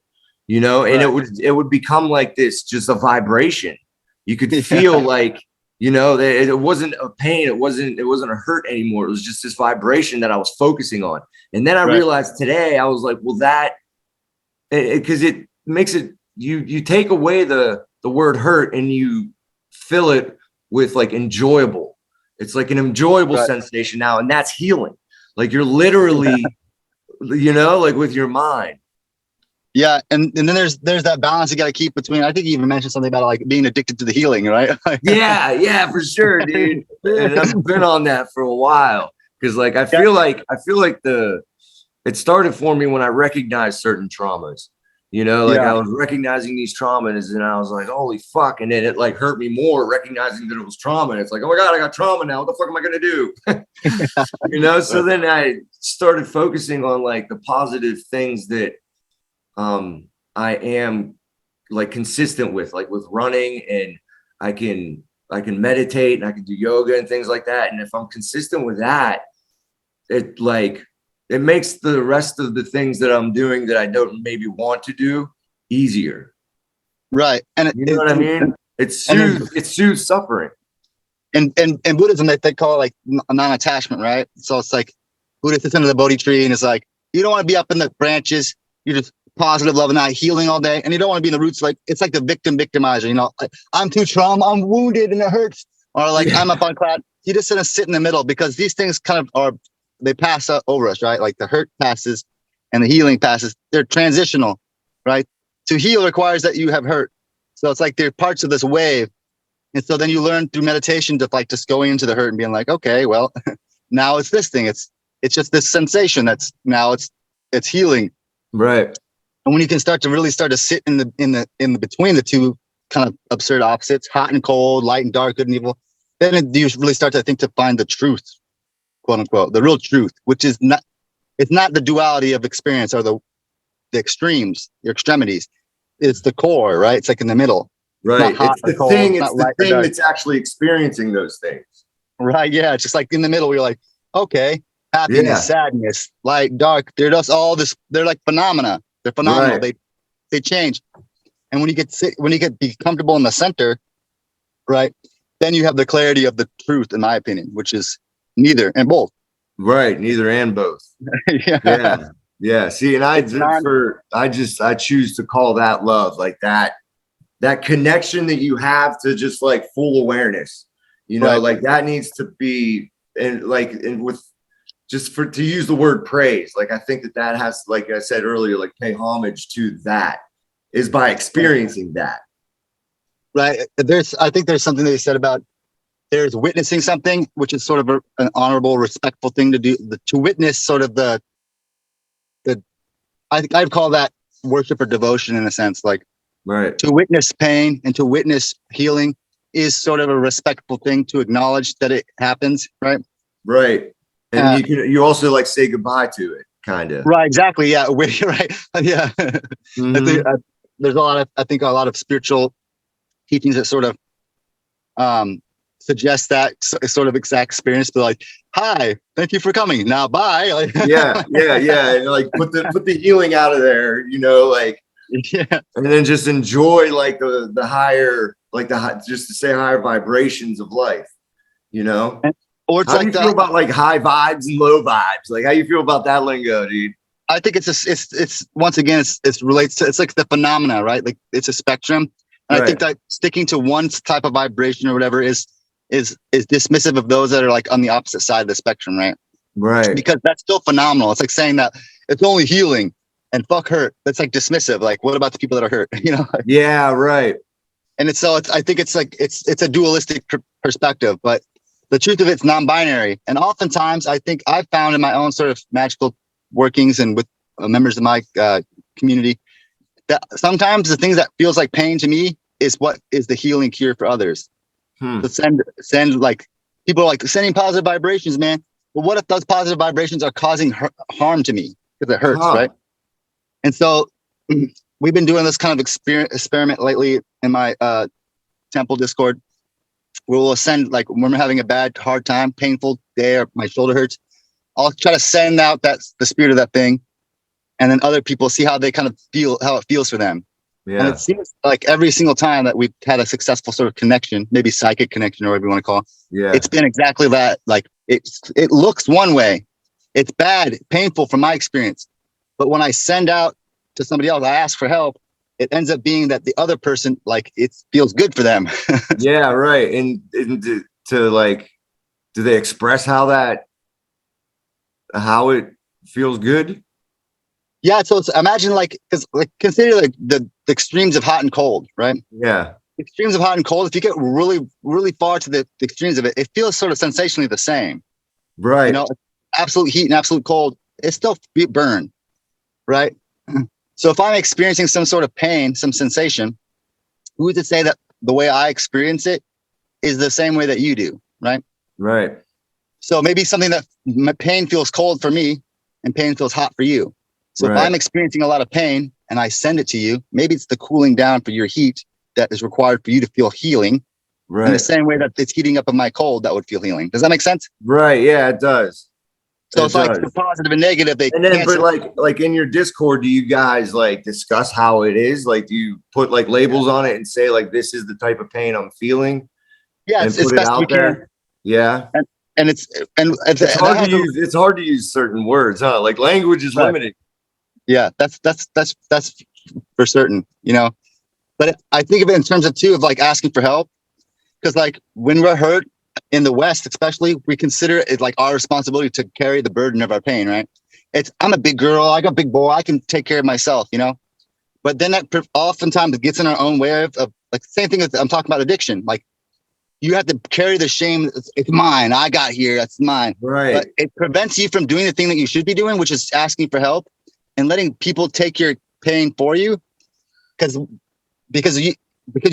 you know? And it would become like this, just a vibration. You could feel like, you know, it wasn't a pain. It wasn't a hurt anymore. It was just this vibration that I was focusing on. And then I realized today, I was like, well, because it makes it, you take away the word hurt and you fill it with like enjoyable. It's like an enjoyable sensation now. And that's healing. Like you're literally, you know, like with your mind. Yeah, and then there's that balance you got to keep between. I think you even mentioned something about like being addicted to the healing, right? yeah, for sure, dude. And I've been on that for a while because, like, I feel like it started for me when I recognized certain traumas. You know, like I was recognizing these traumas, and I was like, "Holy fuck!" And then it like hurt me more recognizing that it was trauma. And it's like, "Oh my god, I got trauma now. What the fuck am I gonna do?" You know. So then I started focusing on like the positive things that I am like consistent with, like with running, and I can meditate and I can do yoga and things like that. And if I'm consistent with that, it makes the rest of the things that I'm doing that I don't maybe want to do easier. Right. And you know what I mean? It soothes suffering. in Buddhism, they call it like non-attachment, right? So it's like Buddha sits under the Bodhi tree and it's like, you don't want to be up in the branches. You're just positive, love, and not healing all day. And you don't want to be in the roots. Like, it's like the victimizer, you know, like, I'm too trauma, I'm wounded and it hurts. Or like, I'm up on cloud. You just sit in the middle, because these things kind of they pass over us, right? Like the hurt passes and the healing passes. They're transitional, right? To heal requires that you have hurt. So it's like they're parts of this wave. And so then you learn through meditation to like just going into the hurt and being like, okay, well, now it's this thing. It's just this sensation that's now it's healing. Right. And when you can start to sit in the between the two kind of absurd opposites, hot and cold, light and dark, good and evil, then you really start to find the truth, quote unquote, the real truth, which is it's not the duality of experience or the extremes, your extremities. It's the core, right? It's like in the middle. Right. It's the thing. It's the thing that's actually experiencing those things. Right. Yeah. It's just like in the middle, you're like, okay, happiness, sadness, light, dark. They're just all this. They're like phenomena. They're phenomenal. Right. They change. And when you be comfortable in the center, right, then you have the clarity of the truth, in my opinion, which is neither and both. Right. Neither and both. Yeah. Yeah. See, and I choose to call that love, like that connection that you have to just like full awareness, you know, right. Like that needs to be, and with just to use the word praise, like I think that has, like I said earlier, like pay homage to that is by experiencing that. Right. I think there's something they said about there's witnessing something, which is sort of an honorable, respectful thing to do, to witness sort of I'd call that worship or devotion in a sense, like right. To witness pain and to witness healing is sort of a respectful thing to acknowledge that it happens. Right. Right. And you also like say goodbye to it, kind of. Right. Exactly. Yeah. Right. Yeah. Mm-hmm. There's a lot of spiritual teachings that sort of suggest that sort of exact experience. But like, hi, thank you for coming. Now, bye. Like, yeah. And like put the healing out of there, you know, like, yeah. And then just enjoy like the higher, like just to say higher vibrations of life, you know. Or it's how do you feel about like high vibes and low vibes? Like, how you feel about that lingo, dude? I think it's once again it relates to, it's like the phenomena, right? Like it's a spectrum. And I think that sticking to one type of vibration or whatever is dismissive of those that are like on the opposite side of the spectrum, right? Right. Because that's still phenomenal. It's like saying that it's only healing and fuck hurt. That's like dismissive. Like, what about the people that are hurt? You know? Yeah, right. And I think it's like it's a dualistic perspective, but the truth of it's non-binary. And oftentimes, I think I've found in my own sort of magical workings and with members of my community that sometimes the things that feels like pain to me is what is the healing cure for others. To send like people are like sending positive vibrations, man. But what if those positive vibrations are causing harm to me because it hurts, right? And so we've been doing this kind of experiment lately in my temple Discord, where we'll send, like when we're having a hard time, painful day, or my shoulder hurts, I'll try to send out the spirit of that thing. And then other people see how they kind of feel, how it feels for them. Yeah. And it seems like every single time that we've had a successful sort of connection, maybe psychic connection or whatever you want to call it, it's been exactly that. Like it looks one way. It's bad, painful from my experience. But when I send out to somebody else, I ask for help, it ends up being that the other person, like, it feels good for them. Yeah, right. And to like, do they express how it feels good? Yeah. So imagine consider like the extremes of hot and cold, right? Yeah. Extremes of hot and cold. If you get really, really far to the extremes of it, it feels sort of sensationally the same. Right. You know, absolute heat and absolute cold, it still burn. Right. So if I'm experiencing some sort of pain, some sensation, who's to say that the way I experience it is the same way that you do? Right. Right. So maybe something that pain feels cold for me and pain feels hot for you. So if I'm experiencing a lot of pain and I send it to you, maybe it's the cooling down for your heat that is required for you to feel healing. Right. In the same way that it's heating up in my cold, that would feel healing. Does that make sense? Right. Yeah, it does. So it's like the positive and negative. But like in your Discord, do you guys like discuss how it is? Like, do you put like labels on it and say like, this is the type of pain I'm feeling? Yeah, and it's put it best we out can. there. Yeah. And it's It's hard to use. It's hard to use certain words, huh? Like language is limited. Yeah, that's for certain, you know. But I think of it in terms of too of like asking for help, because like when we're hurt in the West, especially, we consider it like our responsibility to carry the burden of our pain. Right? I'm a big girl, I got a big boy, I can take care of myself, you know. But then that oftentimes it gets in our own way of like same thing as I'm talking about addiction. Like you have to carry the shame. It's mine. I got here. That's mine. Right. But it prevents you from doing the thing that you should be doing, which is asking for help and letting people take your pain for you. Because you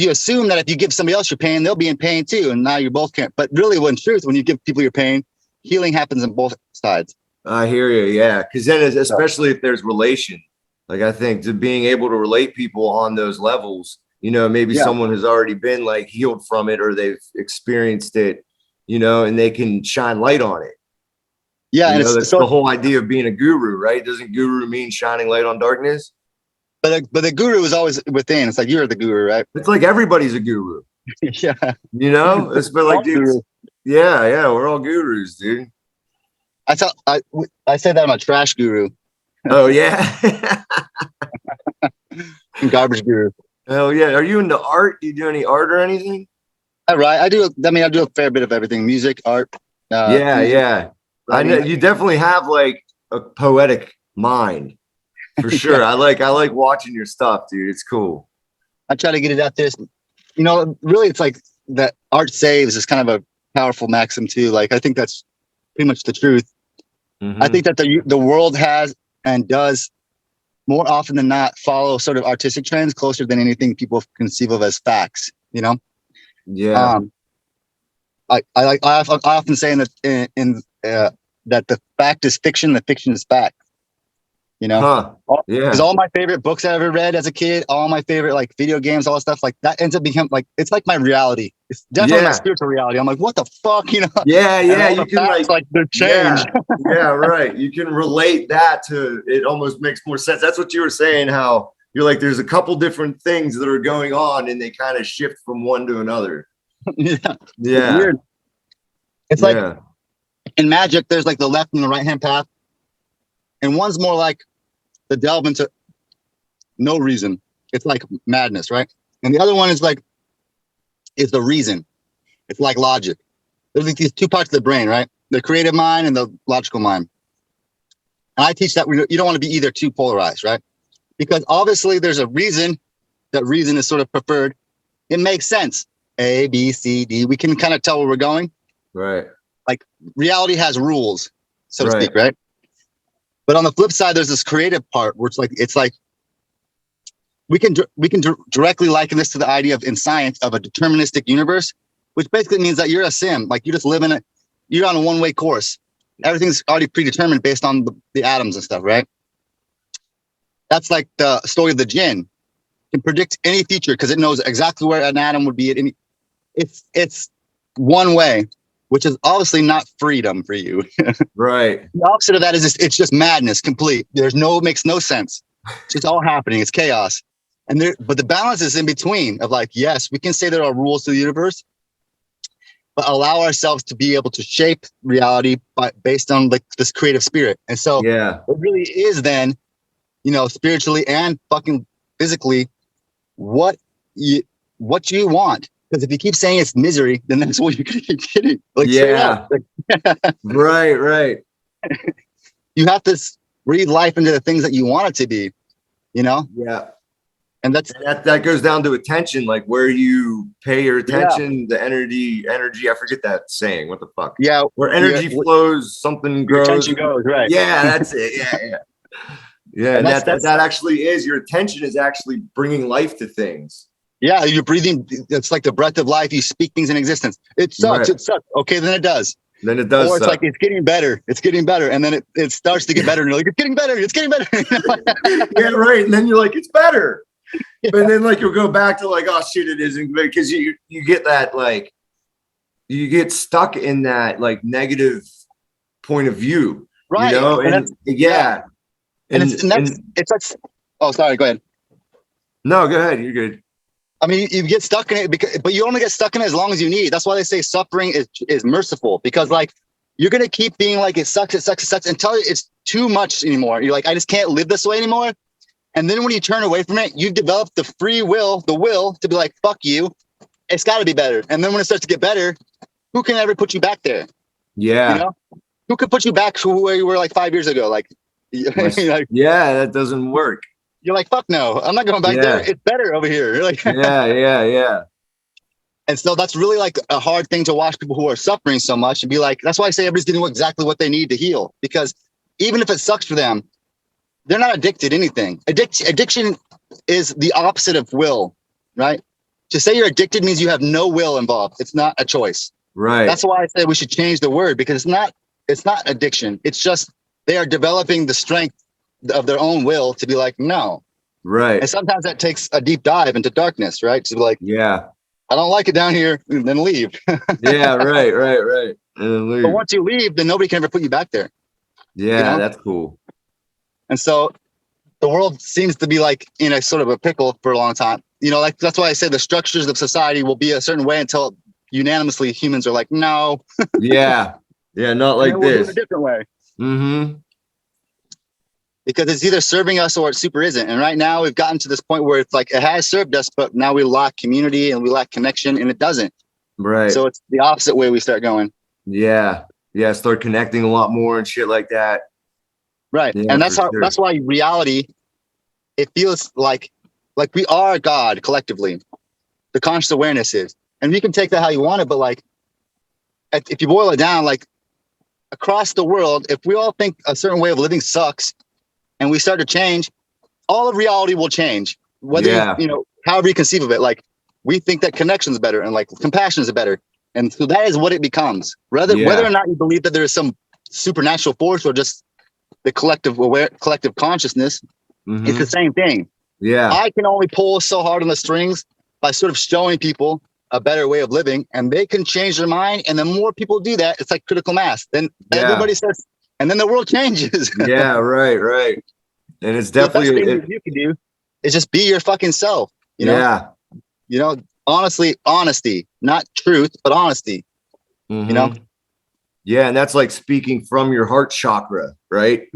assume that if you give somebody else your pain, they'll be in pain too. And now you both can't. But really, when truth, when you give people your pain, healing happens on both sides. I hear you. Yeah. Because then, especially if there's relation, like I think to being able to relate people on those levels, you know, maybe someone has already been like healed from it or they've experienced it, you know, and they can shine light on it. Yeah. You And know, that's the whole idea of being a guru, right? Doesn't guru mean shining light on darkness? But the guru is always within. It's like you're the guru, right? It's like everybody's a guru. Yeah. You know, it's been like, dude, yeah, we're all gurus, dude. I say that I'm a trash guru. Oh yeah. Garbage guru. Oh yeah. Are you into art? Do you do any art or anything? I write. I do a fair bit of everything: music, art. Yeah. I know you definitely have like a poetic mind, for sure. I like watching your stuff, dude. It's cool. I try to get it out there. You know, really, it's like that art saves is kind of a powerful maxim too. Like I think that's pretty much the truth. Mm-hmm. I think that the world has and does more often than not follow sort of artistic trends closer than anything people conceive of as facts. You know. Yeah. I often say that the fact is fiction, the fiction is fact. You know, because all my favorite books I ever read as a kid, all my favorite like video games, all that stuff like that ends up becoming like it's like my reality. It's definitely my spiritual reality. I'm like, what the fuck, you know? Yeah. You can like they're changed. Yeah, right. You can relate that to it. Almost makes more sense. That's what you were saying. How you're like, there's a couple different things that are going on, and they kind of shift from one to another. Yeah. It's weird. It's like in magic, there's like the left and the right hand path. And one's more like the delve into no reason. It's like madness, right? And the other one is the reason. It's like logic. There's like these two parts of the brain, right? The creative mind and the logical mind. And I teach that you don't want to be either too polarized, right? Because obviously there's a reason that reason is sort of preferred. It makes sense. A, B, C, D. We can kind of tell where we're going. Right. Like reality has rules, so to speak, right? But on the flip side, there's this creative part where it's like we can directly liken this to the idea in science of a deterministic universe, which basically means that you're a sim, like you just live in you're on a one-way course. Everything's already predetermined based on the atoms and stuff, right? That's like the story of the jinn. It can predict any future because it knows exactly where an atom would be at any. It's one way, which is obviously not freedom for you. Right. The opposite of that is it's just madness complete. It makes no sense. It's just all happening. It's chaos. But the balance is in between of like, yes, we can say there are rules to the universe, but allow ourselves to be able to shape reality based on like this creative spirit. And so it really is then, you know, spiritually and fucking physically what you want. Because if you keep saying it's misery, then that's what you're going to keep getting. Like, right. You have to breathe life into the things that you want it to be, you know? Yeah. And that goes down to attention, like where you pay your attention, the energy. I forget that saying. What the fuck? Yeah. Where energy flows, something grows. Attention goes, right. Yeah, that's it. Yeah. And that actually is your attention is actually bringing life to things. Yeah, you're breathing. It's like the breath of life. You speak things in existence. It sucks. Right. It sucks. Okay, then it does. Then it does. Or it's like it's getting better. It's getting better, and then it starts to get better, and you're like, it's getting better. It's getting better. Yeah, right. And then you're like, it's better. Yeah. And then like you'll go back to like, oh shit, it isn't, because you get that like you get stuck in that like negative point of view, right? You know, and it's like, oh, sorry, go ahead. No, go ahead. You're good. I mean, you get stuck in it but you only get stuck in it as long as you need. That's why they say suffering is merciful, because like you're going to keep being like, it sucks until it's too much anymore. You're like, I just can't live this way anymore. And then when you turn away from it, you've developed the free will, the will to be like, fuck you. It's got to be better. And then when it starts to get better, who can ever put you back there? Yeah. You know, who could put you back to where you were like 5 years ago? Like, like, yeah, that doesn't work. You're like, fuck no, I'm not going back there. It's better over here. You're like, yeah. And so that's really like a hard thing to watch people who are suffering so much and be like, that's why I say everybody's getting exactly what they need to heal. Because even if it sucks for them, they're not addicted to anything. Addiction is the opposite of will, right? To say you're addicted means you have no will involved. It's not a choice. Right. That's why I say we should change the word, because it's not addiction. It's just they are developing the strength of their own will to be like, no. Right. And sometimes that takes a deep dive into darkness, right? To be like, yeah, I don't like it down here, and then leave. yeah, right. And then leave. But once you leave, then nobody can ever put you back there. Yeah, you know? That's cool. And so the world seems to be like in a sort of a pickle for a long time. You know, like that's why I say the structures of society will be a certain way until unanimously humans are like, no. yeah, not like we'll this. do it a different way. Mm-hmm. Because it's either serving us or it super isn't. And right now we've gotten to this point where it's like it has served us, but now we lack community and we lack connection, and it doesn't. Right. So it's the opposite way we start going. Yeah. Start connecting a lot more and shit like that. Right. Yeah, and that's why reality, it feels like we are God collectively. The conscious awareness is. And you can take that how you want it, but like if you boil it down, like across the world, if we all think a certain way of living sucks and we start to change, all of reality will change. Whether you know, however you conceive of it, like we think that connection is better and like compassion is better. And so that is what it becomes. Whether or not you believe that there is some supernatural force or just the collective consciousness, it's the same thing. Yeah. I can only pull so hard on the strings by sort of showing people a better way of living, and they can change their mind. And the more people do that, it's like critical mass. Then everybody starts, and then the world changes. Yeah, right. And it's definitely the best thing you can do is just be your fucking self. You know? Yeah. You know, honesty, not truth, but honesty. Mm-hmm. You know? Yeah, and that's like speaking from your heart chakra, right?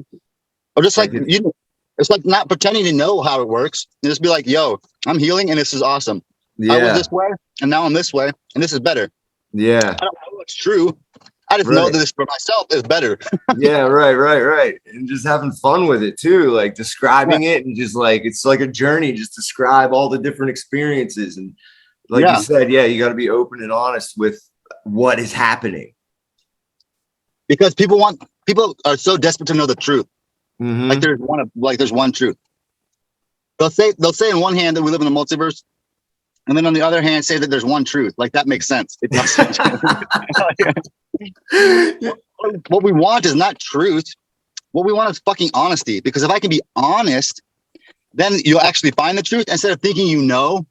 Or just like it's like not pretending to know how it works. You just be like, yo, I'm healing and this is awesome. Yeah. I was this way and now I'm this way and this is better. Yeah. I don't know what's true. I just know that this for myself is better. Yeah, right. And just having fun with it too, like describing it and just like, it's like a journey, just describe all the different experiences. And like you said, you got to be open and honest with what is happening. Because people are so desperate to know the truth. Mm-hmm. Like there's one truth. They'll say in one hand that we live in a multiverse, and then on the other hand say that there's one truth. Like that makes sense. It doesn't. What we want is not truth. What we want is fucking honesty. Because if I can be honest, then you'll actually find the truth instead of thinking you know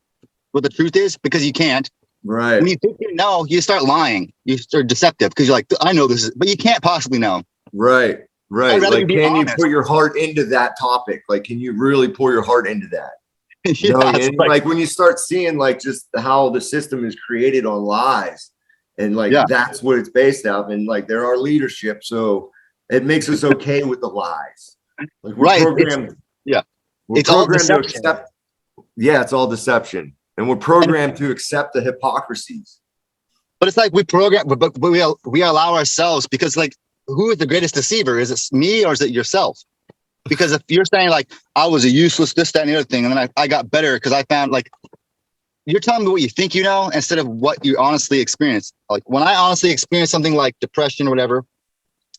what the truth is, because you can't. Right. When you think you know, you start lying. You start deceptive because you're like, I know this is, but you can't possibly know. Right. Like, can honest. you put your heart into that topic? Like, can you really pour your heart into that? Yeah, and like when you start seeing like just how the system is created on lies, and like that's what it's based off, and like there are leadership, so it makes us okay with the lies. Like we're programmed. We're programmed to accept. Yeah, it's all deception, and we're programmed to accept the hypocrisies. But it's like but we allow ourselves, because like, who is the greatest deceiver? Is it me or is it yourself? Because if you're saying like, I was a useless this, that, and the other thing, and then I got better because I found, like, you're telling me what you think you know instead of what you honestly experience. Like when I honestly experience something like depression or whatever,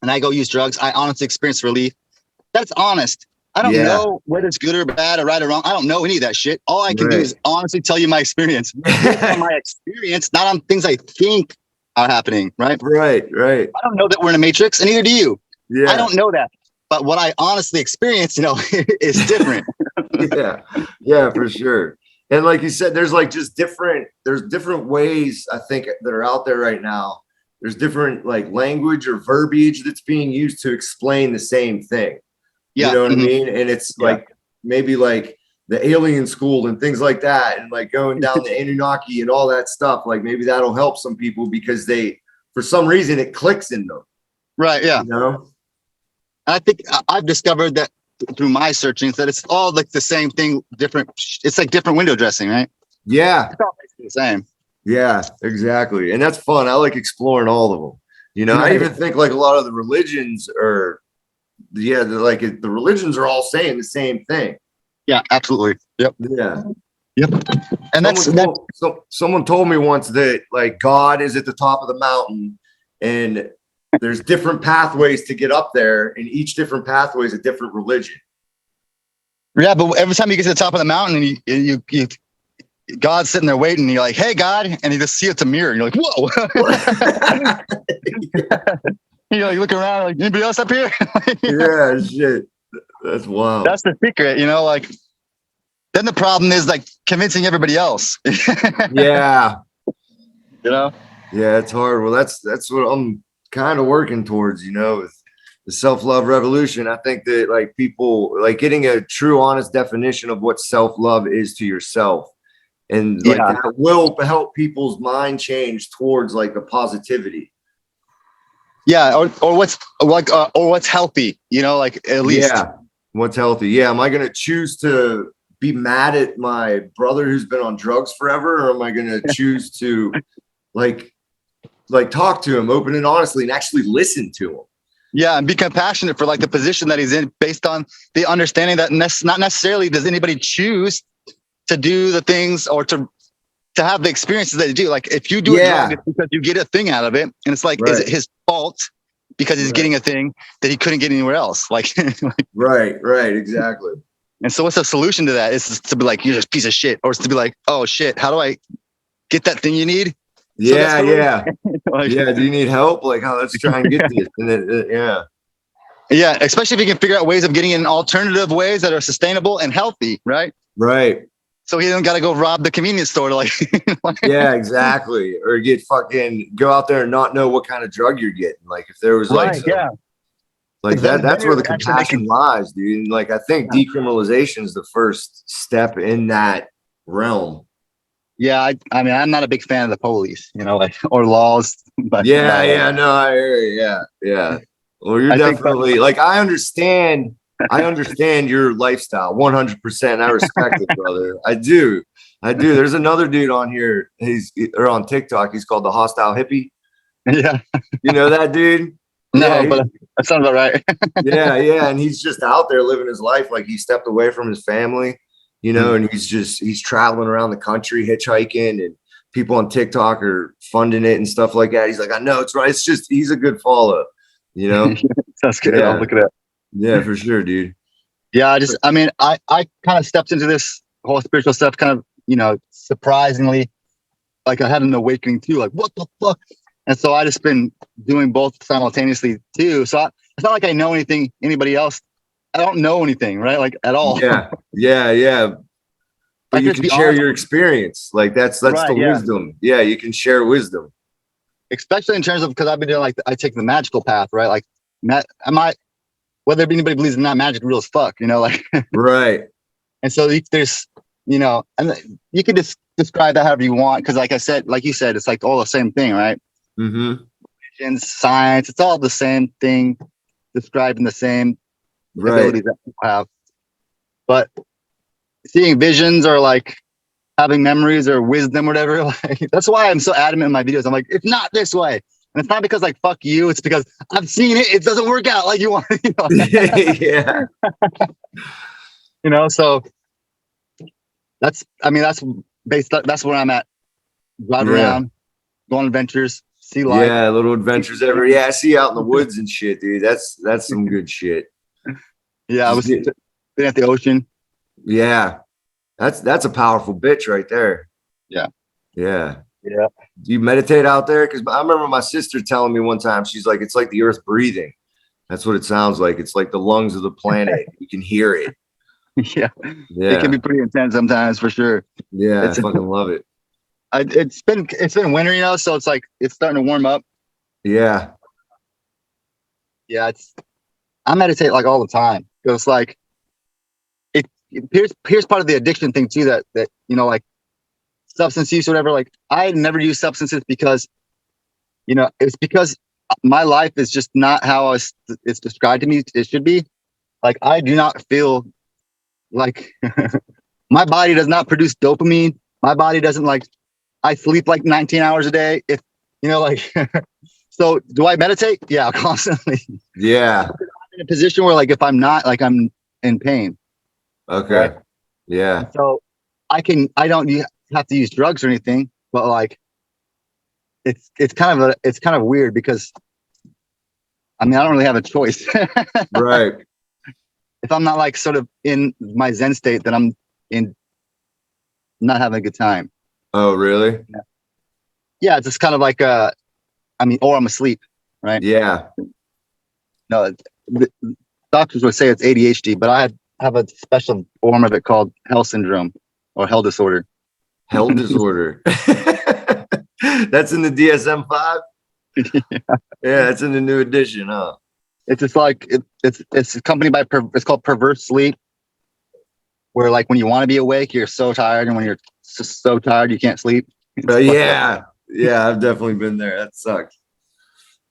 and I go use drugs, I honestly experience relief. That's honest. I don't know whether it's good or bad or right or wrong. I don't know any of that shit. All I can do is honestly tell you my experience. On my experience, not on things I think are happening, right? Right. I don't know that we're in a matrix, and neither do you. I don't know that. But what I honestly experience, you know, is different. Yeah, for sure. And like you said, there's like just there's different ways, I think, that are out there right now. There's different like language or verbiage that's being used to explain the same thing. You know what I mean? And it's like maybe the alien school and things like that, and like going down the Anunnaki and all that stuff. Like maybe that'll help some people because for some reason, it clicks in them. Right. Yeah. You know? I think I've discovered that through my searchings that it's all like the same thing, different. It's like different window dressing, right? Yeah. It's all basically the same. Yeah, exactly. And that's fun. I like exploring all of them. You know, I even think like a lot of the religions the religions are all saying the same thing. Yeah, absolutely. Yep. Yeah. Yep. And someone told me once that like God is at the top of the mountain and there's different pathways to get up there, and each different pathway is a different religion. Yeah, but every time you get to the top of the mountain and you God's sitting there waiting, and you're like, "Hey, God," and you just see it's a mirror, and you're like, "Whoa!" You look around, like, anybody else up here? Yeah, shit, that's wild. That's the secret, Like, then the problem is like convincing everybody else. Yeah, Yeah, it's hard. Well, that's what I'm kind of working towards, with the self-love revolution. I think that like people like getting a true, honest definition of what self-love is to yourself. And like that will help people's mind change towards like the positivity. Yeah, or what's like or what's healthy, like at least. Yeah, what's healthy. Yeah, am I going to choose to be mad at my brother who's been on drugs forever, or am I going to choose to like talk to him open and honestly and actually listen to him? Yeah, and be compassionate for like the position that he's in, based on the understanding that not necessarily does anybody choose to do the things or to have the experiences that you do. Like if you do a drug, it's because you get a thing out of it, and it's like, is it his fault because he's getting a thing that he couldn't get anywhere else? Like, right, exactly. And so, what's the solution to that? Is to be like, you're just a piece of shit, or it's to be like, oh shit, how do I get that thing you need? Yeah, like, do you need help? Like, let's try and get this. And then, yeah, especially if you can figure out ways of getting in alternative ways that are sustainable and healthy, right? Right. So he doesn't got to go rob the convenience store to like. Yeah, exactly. Or go out there and not know what kind of drug you're getting. Like if there was like, like that's where the compassion lies, dude. And like, I think decriminalization is the first step in that realm. Yeah. I mean, I'm not a big fan of the police, or laws. But no, I hear you. Yeah. Well, you're definitely like, I understand your lifestyle 100%. I respect it, brother. I do. There's another dude on here. Or on TikTok. He's called the Hostile Hippie. Yeah. You know that dude? No, but that sounds about right. Yeah. And he's just out there living his life. Like he stepped away from his family, and he's traveling around the country, hitchhiking, and people on TikTok are funding it and stuff like that. He's like, I know it's right. It's just, he's a good follow, That's good. Yeah. I'll look at that. Yeah, for sure, dude. Yeah, I kind of stepped into this whole spiritual stuff kind of, surprisingly, like I had an awakening too, like what the fuck? And so I just been doing both simultaneously too. So it's not like I know anybody else. I don't know anything, right? Like at all. Yeah. But you can share your experience. Like that's the wisdom. Yeah, you can share wisdom. Especially in terms of, because I've been doing I take the magical path, right? Like whether anybody believes in that, magic real as fuck, like. Right. And so there's, and you can just describe that however you want. Cause like you said, it's like all the same thing, right? Mm-hmm. And science, it's all the same thing, describing the same abilities that people have. But seeing visions or like having memories or wisdom, or whatever, like that's why I'm so adamant in my videos. I'm like, it's not this way. And it's not because like, fuck you. It's because I've seen it. It doesn't work out like you want. Yeah. So that's where I'm at. Drive around, go on adventures, see life. Yeah, little adventures every. Yeah, I see you out in the woods and shit, dude. That's some good shit. Yeah, I was been at the ocean. Yeah, that's a powerful bitch right there. Yeah. Do you meditate out there? Because I remember my sister telling me one time, she's like, it's like the earth breathing. That's what it sounds like. It's like the lungs of the planet. You can hear it. Yeah. It can be pretty intense sometimes, for sure. Yeah, I fucking love it. It's been winter, so it's like it's starting to warm up. Yeah. I meditate like all the time. It's like here's part of the addiction thing too, that you know, like substance use or whatever. Like I never use substances because, you know, it's because my life is just not how it's described to me it should be. Like I do not feel like my body does not produce dopamine. My body doesn't like, I sleep like 19 hours a day. If you know, like, so do I meditate? Yeah, constantly. Yeah. I'm in a position where like, if I'm not, like I'm in pain. Okay. Right? Yeah. And so I don't have to use drugs or anything, but like, it's kind of weird because I mean, I don't really have a choice. Right. If I'm not like sort of in my Zen state, then I'm in not having a good time. Oh, really? Yeah, it's just kind of like I mean, or I'm asleep, right? Yeah. No, the doctors would say it's ADHD, but I have a special form of it called hell syndrome or hell disorder. Hell disorder. That's in the DSM-5. Yeah, it's in the new edition, huh? It's just like it's accompanied by it's called perverse sleep, where like when you want to be awake, you're so tired, and when you're so tired you can't sleep. Yeah, I've definitely been there. That sucks.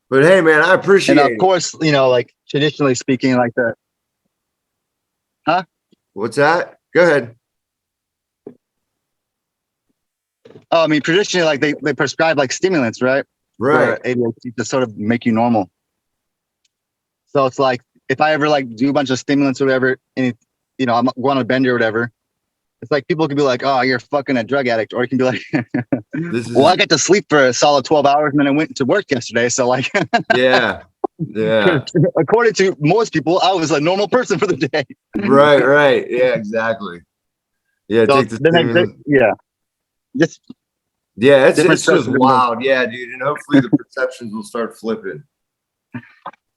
But hey, man, I appreciate it. And of course, you know, like traditionally speaking, like the What's that? Go ahead. Oh, I mean, traditionally, like they prescribe like stimulants, right? Right. For ADHD to sort of make you normal. So it's like if I ever like do a bunch of stimulants or whatever, and you know, I'm going on a bender or whatever, it's like people could be like, "Oh, you're fucking a drug addict," or it can be like, "Well, I got to sleep for a solid 12 hours, and then I went to work yesterday." So like, yeah. According to most people, I was a normal person for the day. Right. Yeah, exactly. Yeah, So take the stimulant. Just yeah, it's just wild. Yeah, dude, and hopefully the perceptions will start flipping.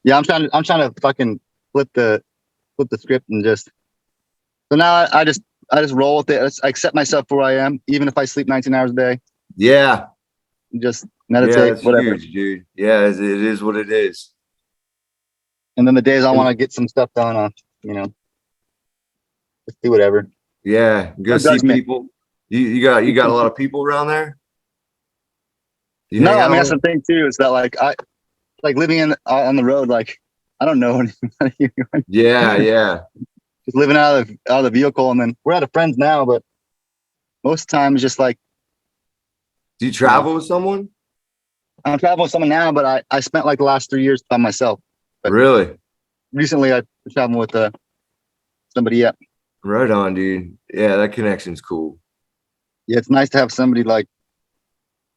Yeah, I'm trying to fucking flip the script and just. So now I just roll with it. I accept myself for where I am, even if I sleep 19 hours a day. Yeah. Just meditate, that's whatever. Huge, dude. Yeah, it is what it is. And then the days I want to get some stuff done, you know, just do whatever. Yeah, go see people. You got a lot of people around there? No, I mean that's the thing too, is that like I like living on the road, like I don't know anybody. Yeah. Just living out of the vehicle, and then we're out of friends now, but most of the time it's just like. Do you travel with someone? I'm traveling with someone now, but I spent like the last 3 years by myself. But really? Recently I traveled with somebody. Yeah. Right on, dude. Yeah, that connection's cool. Yeah, it's nice to have somebody like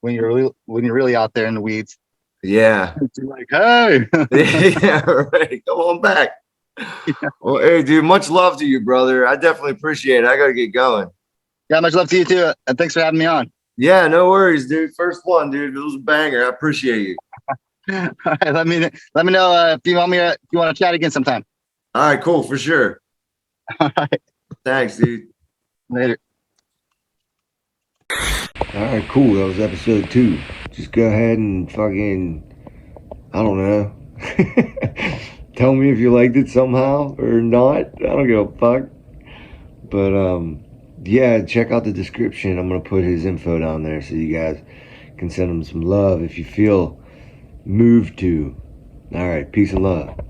when you're really out there in the weeds. Yeah. You're like, hey. Yeah, right. Come on back. Yeah. Well, hey, dude, much love to you, brother. I definitely appreciate it. I got to get going. Yeah, much love to you too. And thanks for having me on. Yeah, no worries, dude. First one, dude. It was a banger. I appreciate you. All right, let me know if you want to chat again sometime. All right, cool, for sure. All right. Thanks, dude. Later. All right, cool. That was episode 2. Just go ahead and fucking, I don't know. Tell me if you liked it somehow or not. I don't give a fuck. But yeah, check out the description. I'm gonna put his info down there so you guys can send him some love if you feel moved to. All right, peace and love.